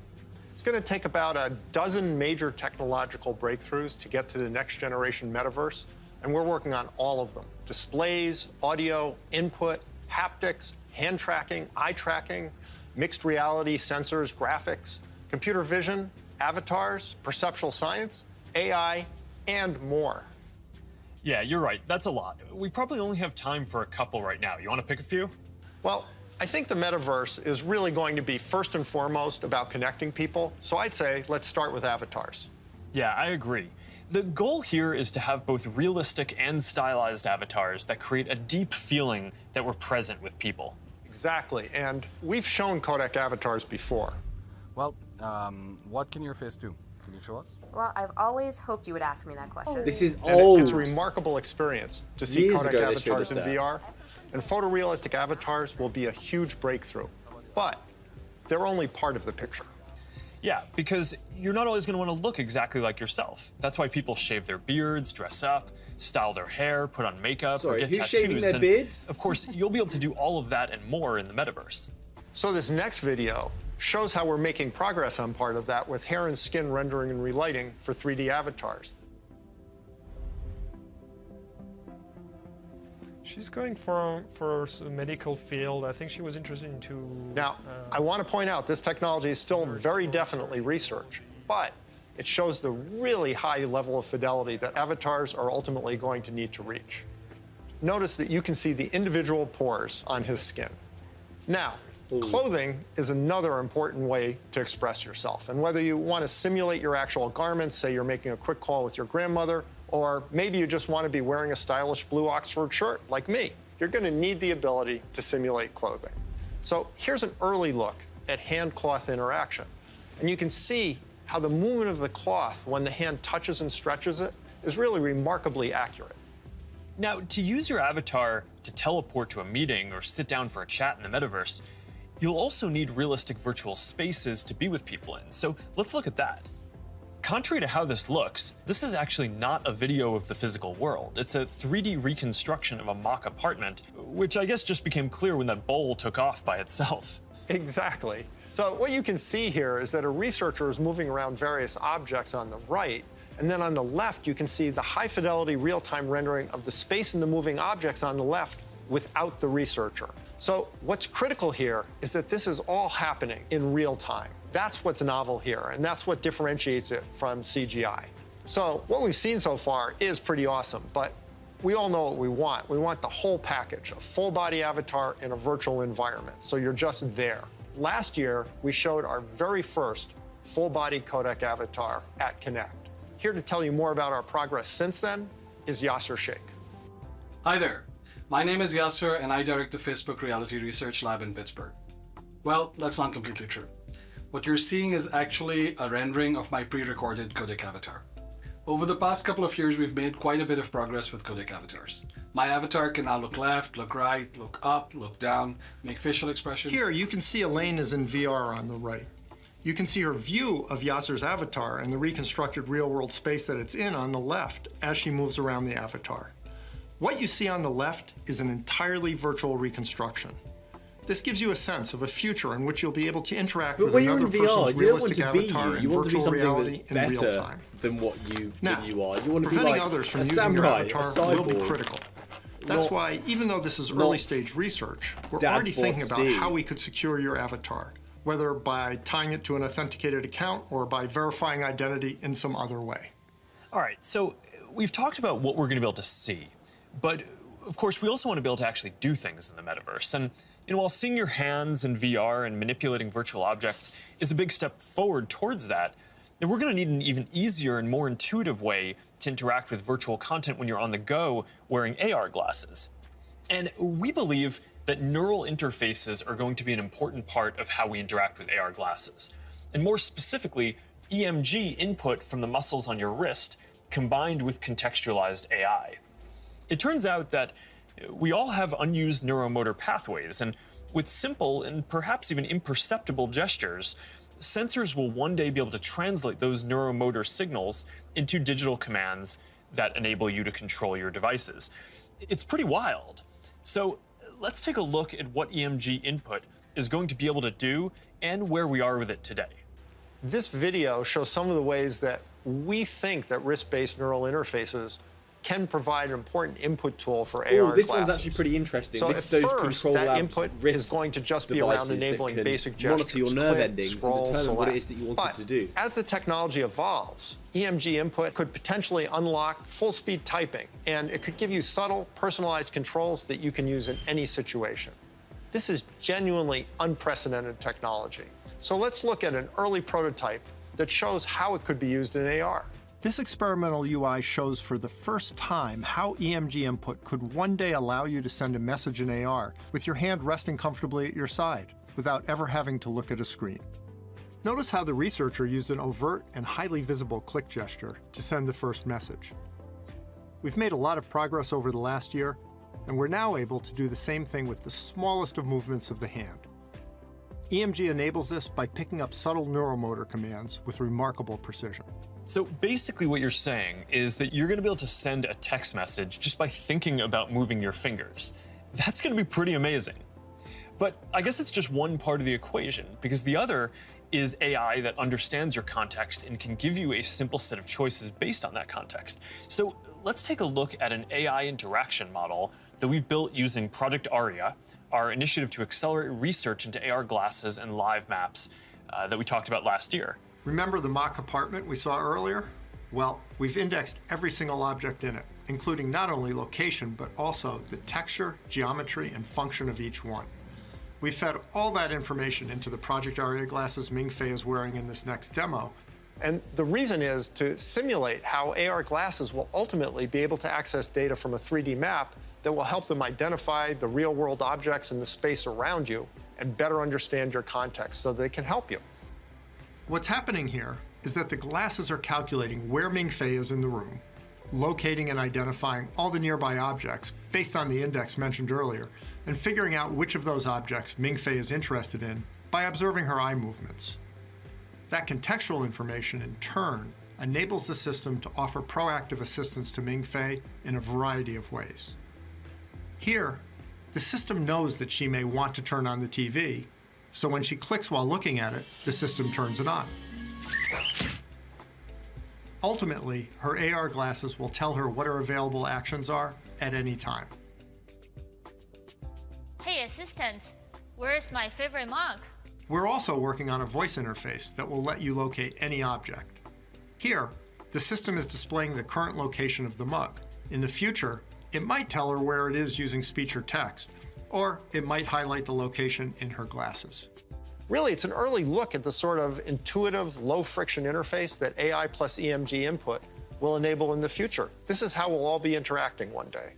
It's going to take about a dozen major technological breakthroughs to get to the next generation metaverse, and we're working on all of them. Displays, audio, input, haptics, hand tracking, eye tracking, mixed reality sensors, graphics, computer vision, avatars, perceptual science, AI, and more. Yeah, you're right. That's a lot. We probably only have time for a couple right now. You want to pick a few? Well, I think the metaverse is really going to be first and foremost about connecting people. So I'd say let's start with avatars. Yeah, I agree. The goal here is to have both realistic and stylized avatars that create a deep feeling that we're present with people. Exactly, and we've shown codec avatars before. Well, what can your face do? Can you show us? Well, I've always hoped you would ask me that question. This is And old. it's a remarkable experience to see Years codec ago they showed avatars us in that. VR, and photorealistic avatars will be a huge breakthrough. But they're only part of the picture. Yeah, because you're not always going to want to look exactly like yourself. That's why people shave their beards, dress up, style their hair, put on makeup, or Sorry, get who's tattoos. shaving their and beards? Of course, you'll be able to do all of that and more in the metaverse. So this next video shows how we're making progress on part of that with hair and skin rendering and relighting for 3D avatars. She's going for a medical field. I think she was interested into... Now, I want to point out this technology is still very definitely research, but it shows the really high level of fidelity that avatars are ultimately going to need to reach. Notice that you can see the individual pores on his skin. Now, clothing is another important way to express yourself. And whether you want to simulate your actual garments, say you're making a quick call with your grandmother, or maybe you just want to be wearing a stylish blue Oxford shirt like me, you're going to need the ability to simulate clothing. So here's an early look at hand-cloth interaction. And you can see how the movement of the cloth when the hand touches and stretches it is really remarkably accurate. Now, to use your avatar to teleport to a meeting or sit down for a chat in the metaverse, you'll also need realistic virtual spaces to be with people in. So let's look at that. Contrary to how this looks, this is actually not a video of the physical world. It's a 3D reconstruction of a mock apartment, which I guess just became clear when that bowl took off by itself. Exactly. So what you can see here is that a researcher is moving around various objects on the right, and then on the left you can see the high-fidelity real-time rendering of the space in the moving objects on the left without the researcher. So what's critical here is that this is all happening in real time. That's what's novel here, and that's what differentiates it from CGI. So what we've seen so far is pretty awesome, but we all know what we want. We want the whole package, a full-body avatar in a virtual environment, so you're just there. Last year, we showed our very first full-body codec avatar at Connect. Here to tell you more about our progress since then is Yasser Sheikh. Hi there. My name is Yasser, and I direct the Facebook Reality Research Lab in Pittsburgh. Well, that's not completely true. What you're seeing is actually a rendering of my pre-recorded codec avatar. Over the past couple of years, we've made quite a bit of progress with codec avatars. My avatar can now look left, look right, look up, look down, make facial expressions. Here, you can see Elaine is in VR on the right. You can see her view of Yasser's avatar and the reconstructed real-world space that it's in on the left as she moves around the avatar. What you see on the left is an entirely virtual reconstruction. This gives you a sense of a future in which you'll be able to interact with another person's realistic avatar in virtual reality in real time. Than what you Now, you are. You want to be preventing like others from a using samurai, your avatar a will be cyborg. critical. That's why, even though this is early stage research, we're already thinking about how we could secure your avatar, whether by tying it to an authenticated account or by verifying identity in some other way. All right, so we've talked about what we're going to be able to see, but of course, we also want to be able to actually do things in the metaverse. And while seeing your hands in VR and manipulating virtual objects is a big step forward towards that, then we're going to need an even easier and more intuitive way to interact with virtual content when you're on the go wearing AR glasses. And we believe that neural interfaces are going to be an important part of how we interact with AR glasses. And more specifically, EMG input from the muscles on your wrist combined with contextualized AI. It turns out that we all have unused neuromotor pathways, and with simple and perhaps even imperceptible gestures, sensors will one day be able to translate those neuromotor signals into digital commands that enable you to control your devices. It's pretty wild. So let's take a look at what EMG input is going to be able to do and where we are with it today. This video shows some of the ways that we think that wrist-based neural interfaces can provide an important input tool for AR this glasses. one's actually pretty interesting. So this at those first, control that labs input wrist is going to just be around enabling basic gestures. Monitor your nerve click, endings scroll, and determine what it select. is that you want But it to do. as the technology evolves, EMG input could potentially unlock full-speed typing, and it could give you subtle, personalized controls that you can use in any situation. This is genuinely unprecedented technology. So let's look at an early prototype that shows how it could be used in AR. This experimental UI shows for the first time how EMG input could one day allow you to send a message in AR with your hand resting comfortably at your side without ever having to look at a screen. Notice how the researcher used an overt and highly visible click gesture to send the first message. We've made a lot of progress over the last year, and we're now able to do the same thing with the smallest of movements of the hand. EMG enables this by picking up subtle neuromotor commands with remarkable precision. So basically what you're saying is that you're going to be able to send a text message just by thinking about moving your fingers. That's going to be pretty amazing. But I guess it's just one part of the equation, because the other is AI that understands your context and can give you a simple set of choices based on that context. So let's take a look at an AI interaction model that we've built using Project Aria, our initiative to accelerate research into AR glasses and live maps that we talked about last year. Remember the mock apartment we saw earlier? Well, we've indexed every single object in it, including not only location, but also the texture, geometry, and function of each one. We fed all that information into the Project Aria glasses Ming-Fei is wearing in this next demo. And the reason is to simulate how AR glasses will ultimately be able to access data from a 3D map that will help them identify the real-world objects in the space around you and better understand your context so they can help you. What's happening here is that the glasses are calculating where Ming-Fei is in the room, locating and identifying all the nearby objects based on the index mentioned earlier, and figuring out which of those objects Ming-Fei is interested in by observing her eye movements. That contextual information, in turn, enables the system to offer proactive assistance to Ming-Fei in a variety of ways. Here, the system knows that she may want to turn on the TV, so when she clicks while looking at it, the system turns it on. Ultimately, her AR glasses will tell her what her available actions are at any time. Hey assistant, where's my favorite mug? We're also working on a voice interface that will let you locate any object. Here, the system is displaying the current location of the mug. In the future, it might tell her where it is using speech or text, or it might highlight the location in her glasses. Really, it's an early look at the sort of intuitive, low-friction interface that AI plus EMG input will enable in the future. This is how we'll all be interacting one day.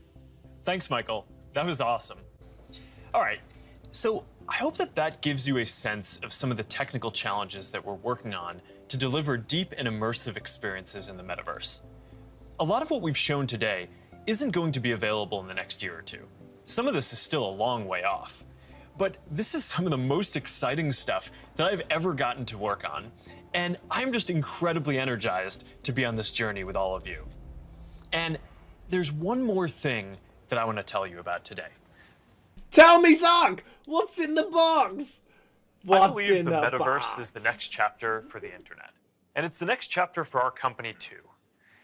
Thanks, Michael. That was awesome. All right, so I hope that gives you a sense of some of the technical challenges that we're working on to deliver deep and immersive experiences in the metaverse. A lot of what we've shown today isn't going to be available in the next year or two. Some of this is still a long way off. But this is some of the most exciting stuff that I've ever gotten to work on, and I'm just incredibly energized to be on this journey with all of you. And there's one more thing that I want to tell you about today. Tell me, Zog! What's in the box? I believe the metaverse is the next chapter for the internet. And it's the next chapter for our company, too.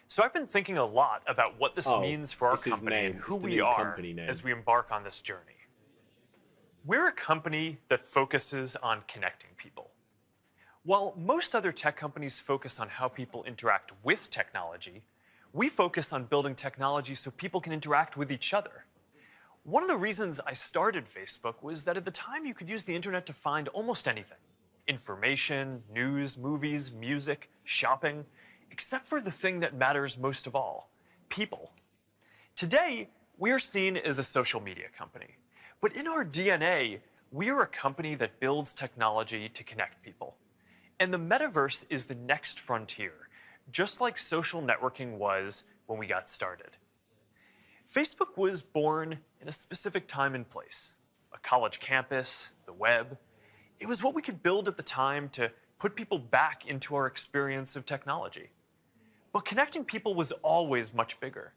So I've been thinking a lot about what this means for our company and who we are as we embark on this journey. We're a company that focuses on connecting people. While most other tech companies focus on how people interact with technology, we focus on building technology so people can interact with each other. One of the reasons I started Facebook was that at the time you could use the internet to find almost anything. Information, news, movies, music, shopping, except for the thing that matters most of all, people. Today, we're seen as a social media company. But in our DNA, we're a company that builds technology to connect people. And the metaverse is the next frontier, just like social networking was when we got started. Facebook was born in a specific time and place, a college campus, the web. It was what we could build at the time to put people back into our experience of technology. But connecting people was always much bigger.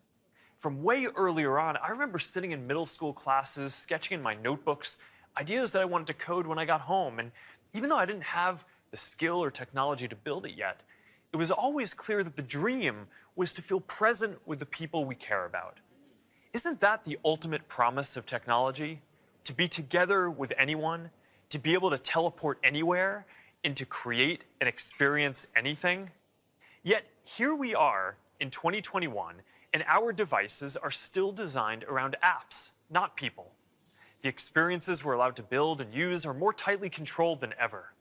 From way earlier on, I remember sitting in middle school classes, sketching in my notebooks, ideas that I wanted to code when I got home. And even though I didn't have the skill or technology to build it yet, it was always clear that the dream was to feel present with the people we care about. Isn't that the ultimate promise of technology? To be together with anyone, to be able to teleport anywhere, and to create and experience anything? Yet here we are in 2021, and our devices are still designed around apps, not people. The experiences we're allowed to build and use are more tightly controlled than ever.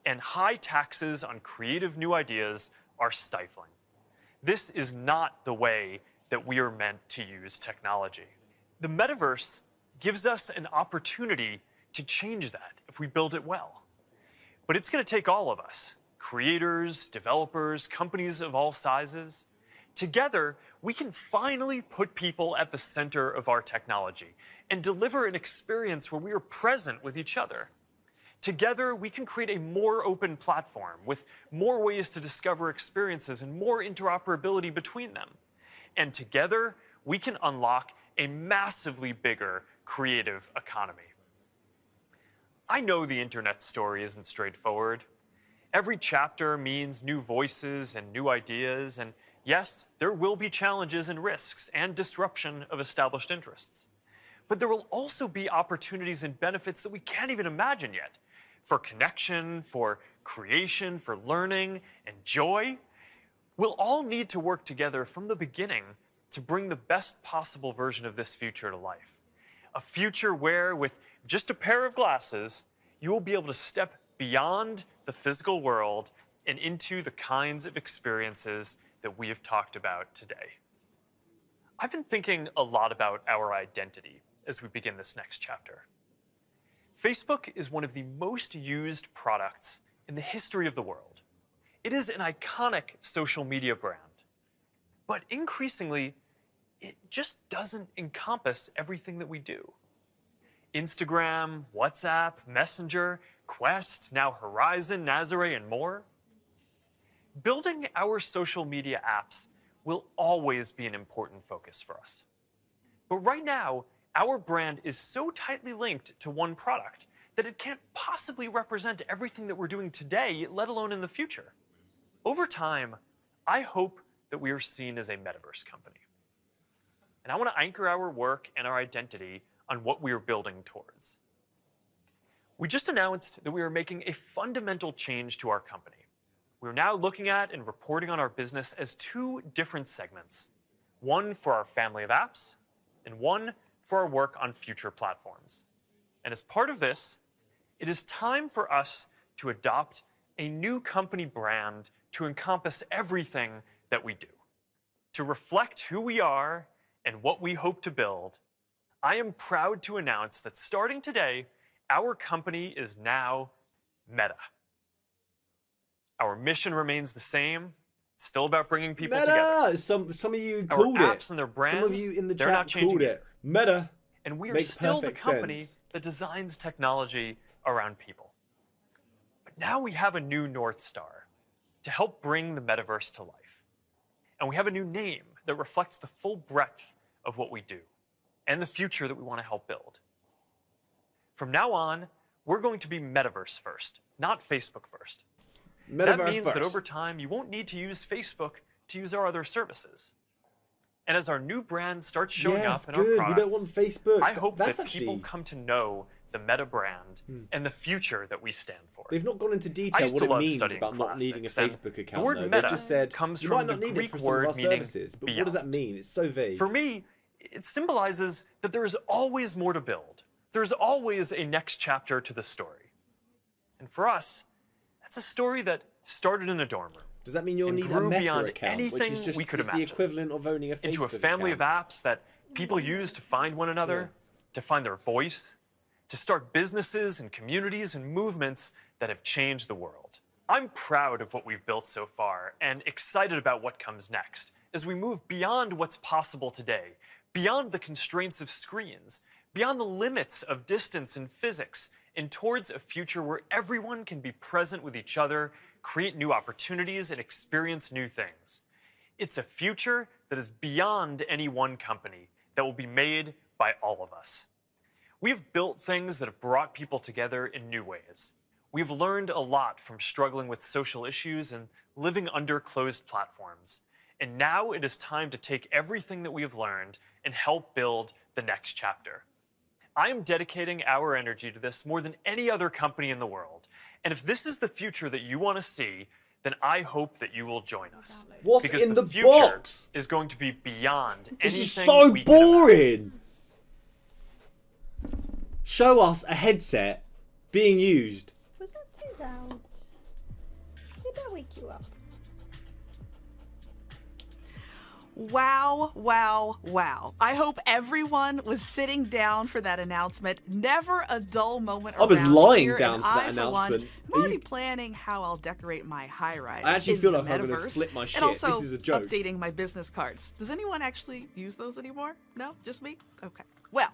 And high taxes on creative new ideas are stifling. This is not the way that we are meant to use technology. The metaverse gives us an opportunity to change that if we build it well. But it's going to take all of us, creators, developers, companies of all sizes. Together, we can finally put people at the center of our technology and deliver an experience where we are present with each other. Together, we can create a more open platform with more ways to discover experiences and more interoperability between them. And together, we can unlock a massively bigger creative economy. I know the internet story isn't straightforward. Every chapter means new voices and new ideas, and yes, there will be challenges and risks and disruption of established interests. But there will also be opportunities and benefits that we can't even imagine yet. For connection, for creation, for learning, and joy. We'll all need to work together from the beginning to bring the best possible version of this future to life. A future where, with just a pair of glasses, you will be able to step beyond the physical world and into the kinds of experiences that we have talked about today. I've been thinking a lot about our identity as we begin this next chapter. Facebook is one of the most used products in the history of the world. It is an iconic social media brand. But increasingly, it just doesn't encompass everything that we do. Instagram, WhatsApp, Messenger, Quest, now Horizon, Nazare, and more. Building our social media apps will always be an important focus for us. But right now, our brand is so tightly linked to one product that it can't possibly represent everything that we're doing today, let alone in the future. Over time, I hope that we are seen as a metaverse company. And I want to anchor our work and our identity on what we are building towards. We just announced that we are making a fundamental change to our company. We're now looking at and reporting on our business as two different segments. One for our family of apps, and one for our work on future platforms. And as part of this, it is time for us to adopt a new company brand to encompass everything that we do. To reflect who we are and what we hope to build, I am proud to announce that starting today, our company is now Meta. Our mission remains the same. It's still about bringing people together. Some of you called it. Our apps and their brands, some of you in the they're chat not changing called it. Meta. And we are Makes still the perfect company sense. that designs technology around people. But now we have a new North Star to help bring the metaverse to life. And we have a new name that reflects the full breadth of what we do and the future that we want to help build. From now on, we're going to be metaverse first, not Facebook first. That means that over time, you won't need to use Facebook to use our other services. And as our new brand starts showing up in our products, we don't want Facebook. I hope That's that people come to know the Meta brand and the future that we stand for. They've not gone into I detail used what to it love means studying about not needing a classics, and Facebook account. the word though. meta They've just said comes you from might the not need Greek it for some of word our meaning services, but beyond. what does that mean? It's so vague. For me, it symbolizes that there is always more to build. There's always a next chapter to the story. And for us, that's a story that started in a dorm room. Does that mean you'll need a grew Meta beyond account, which anything is just we could is the imagine, equivalent of owning a Facebook into a family account? of apps that people use to find one another, to find their voice, to start businesses and communities and movements that have changed the world. I'm proud of what we've built so far and excited about what comes next as we move beyond what's possible today, beyond the constraints of screens, beyond the limits of distance and physics, and towards a future where everyone can be present with each other, create new opportunities, and experience new things. It's a future that is beyond any one company, that will be made by all of us. We've built things that have brought people together in new ways. We've learned a lot from struggling with social issues and living under closed platforms. And now it is time to take everything that we have learned and help build the next chapter. I am dedicating our energy to this more than any other company in the world. And if this is the future that you want to see, then I hope that you will join us. What's because in the future box? is going to be beyond This anything is so we can imagine. boring. Show us a headset being used. Was that too loud? Did I wake you up? Wow, wow, wow. I hope everyone was sitting down for that announcement. Never a dull moment I was around lying here, down and for that I, for one, announcement. am already planning how I'll decorate my high-rise I actually in feel the like I'm gonna metaverse, flip my shit. and also This is a joke. updating my business cards. Does anyone actually use those anymore? No? Just me? Okay. Well,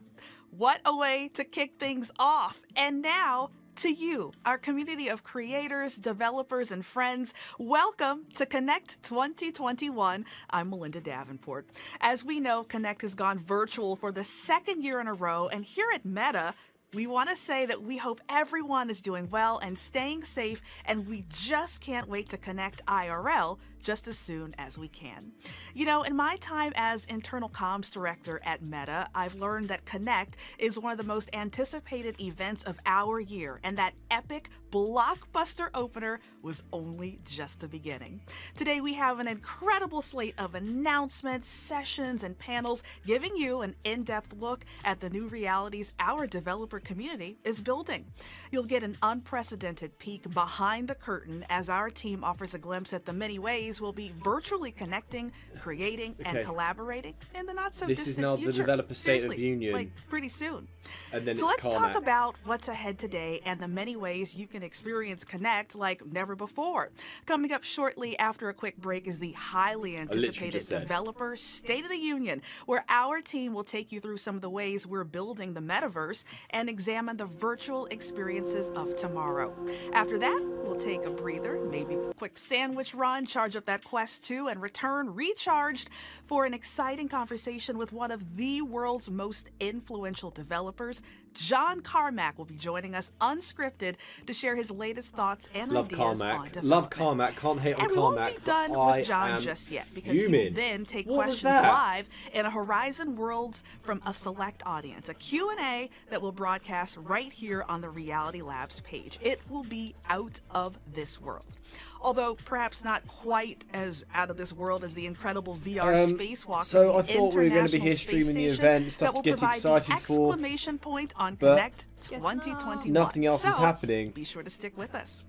what a way to kick things off. And now, to you, our community of creators, developers, and friends, welcome to Connect 2021. I'm Melinda Davenport. As we know, Connect has gone virtual for the second year in a row, and here at Meta, we want to say that we hope everyone is doing well and staying safe, and we just can't wait to connect IRL just as soon as we can. You know, in my time as internal comms director at Meta, I've learned that Connect is one of the most anticipated events of our year, and that epic blockbuster opener was only just the beginning. Today we have an incredible slate of announcements, sessions, and panels giving you an in-depth look at the new realities our developer community is building. You'll get an unprecedented peek behind the curtain as our team offers a glimpse at the many ways we'll be virtually connecting, creating, and collaborating in the not-so-distant This is now future. the developer state of Seriously, union. like pretty soon. And then So it's let's talk Carmack. about what's ahead today and the many ways you can experience Connect like never before. Coming up shortly after a quick break is the highly anticipated just said. Developer State of the Union, where our team will take you through some of the ways we're building the metaverse and examine the virtual experiences of tomorrow. After that, we'll take a breather, maybe a quick sandwich run, charge up that Quest 2, and return recharged for an exciting conversation with one of the world's most influential developers. John Carmack will be joining us unscripted to share his latest thoughts and Love ideas on Carmack. development. Love Carmack. Can't hate on And we Carmack. won't be done but I with John am just yet, because he will fuming. then take What was questions that? live in a Horizon Worlds from a select audience, a Q&A that will broadcast right here on the Reality Labs page. It will be out of this world. Although perhaps not quite as out of this world as the incredible VR spacewalk. So from I the thought we were going to be International here Space streaming the Station event, that stuff to will get provide the excited for. exclamation point on but Connect 2021. nothing else is So, happening. be sure to stick with us.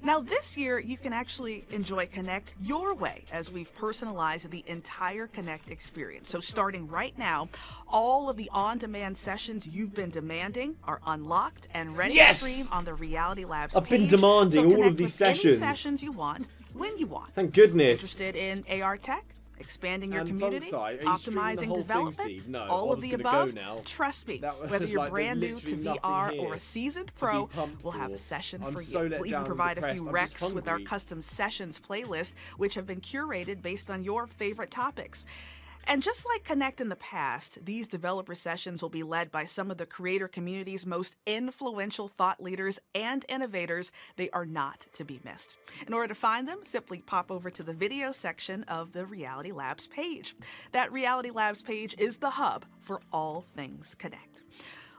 Now, this year, you can actually enjoy Connect your way as we've personalized the entire Connect experience. So starting right now, all of the on-demand sessions you've been demanding are unlocked and ready Yes! to stream on the Reality Labs I've been page. demanding So all of connect these with any sessions. sessions you want, when you want. Thank goodness. Interested in AR tech? Expanding your And community, Fungsai, are you streaming the optimizing whole thing, development, Steve? No, all I of was the gonna above. go now. Trust me, That was whether you're like, brand there's new to literally VR nothing or here a seasoned to be pro, pumped we'll have a for. session I'm for so you. let We'll down even and provide a depressed. few I'm just recs with our hungry. custom sessions playlist, which have been curated based on your favorite topics. And just like Connect in the past, these developer sessions will be led by some of the creator community's most influential thought leaders and innovators. They are not to be missed. In order to find them, simply pop over to the video section of the Reality Labs page. That Reality Labs page is the hub for all things Connect.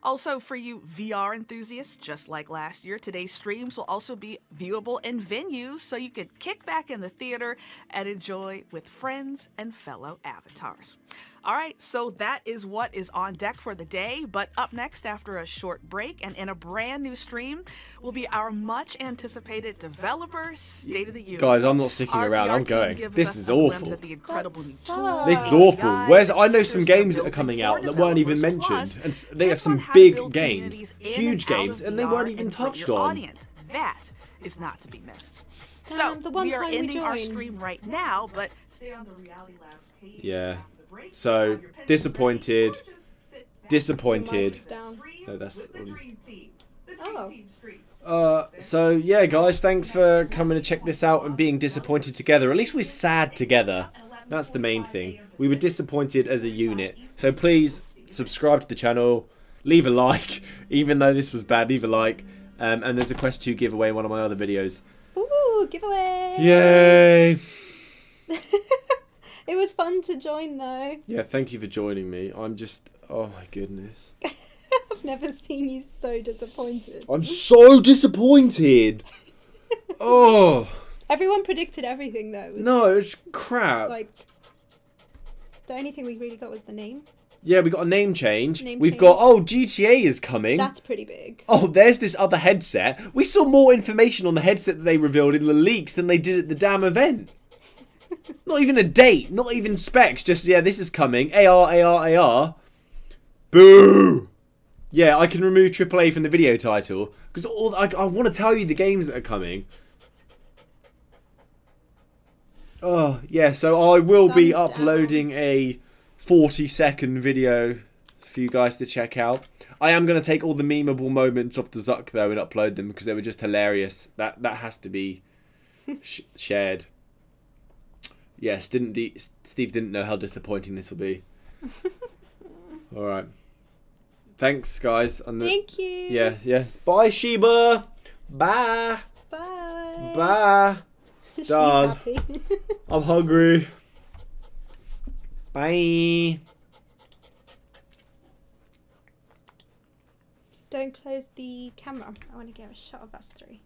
Also, for you VR enthusiasts, just like last year, today's streams will also be viewable in venues, so you can kick back in the theater and enjoy with friends and fellow avatars. All right, so that is what is on deck for the day. But up next, after a short break and in a brand new stream, will be our much anticipated developer State of the Union. Guys, I'm not sticking Our around. VR I'm team going. gives This us is a glimpse awful. at the incredible new tools, This is awful. APIs, I know some features games they're that are coming building out for that weren't even developers. mentioned. Plus, And they are tips on some how to big build games, communities in huge and out games, of and they VR weren't even and grow touched your on. audience. That is not to be missed. Damn, So, the one we are time we ending our joined. stream right now, but stay on the Reality Labs page. Yeah. So, disappointed. Disappointed. No, that's... So yeah, guys, thanks for coming to check this out and being disappointed together. At least we're sad together. That's the main thing. We were disappointed as a unit. So please subscribe to the channel, leave a like, even though this was bad, leave a like. And there's a Quest 2 giveaway in one of my other videos. Ooh, giveaway! Yay! It was fun to join though. Yeah, thank you for joining me. I'm just, oh my goodness. I've never seen you so disappointed. I'm so disappointed. Oh. Everyone predicted everything though. It was No, it's crap. like the only thing we really got was the name. Yeah, we got a name change. Name We've change. got, oh, GTA is coming. That's pretty big. Oh, there's this other headset. We saw more information on the headset that they revealed in the leaks than they did at the damn event. Not even a date, not even specs, just, yeah, this is coming. AR. Boo! Yeah, I can remove AAA from the video title. Because I want to tell you the games that are coming. Oh, yeah, so I will be Thumbs uploading a 40-second video for you guys to check out. I am going to take all the memeable moments off the Zuck, though, and upload them because they were just hilarious. That has to be shared. Yes, Steve didn't know how disappointing this will be. All right. Thanks, guys. Thank you. Yes. Bye, Sheba. Bye. Bye. Bye. She's Done. happy. I'm hungry. Bye. Don't close the camera. I want to get a shot of us three.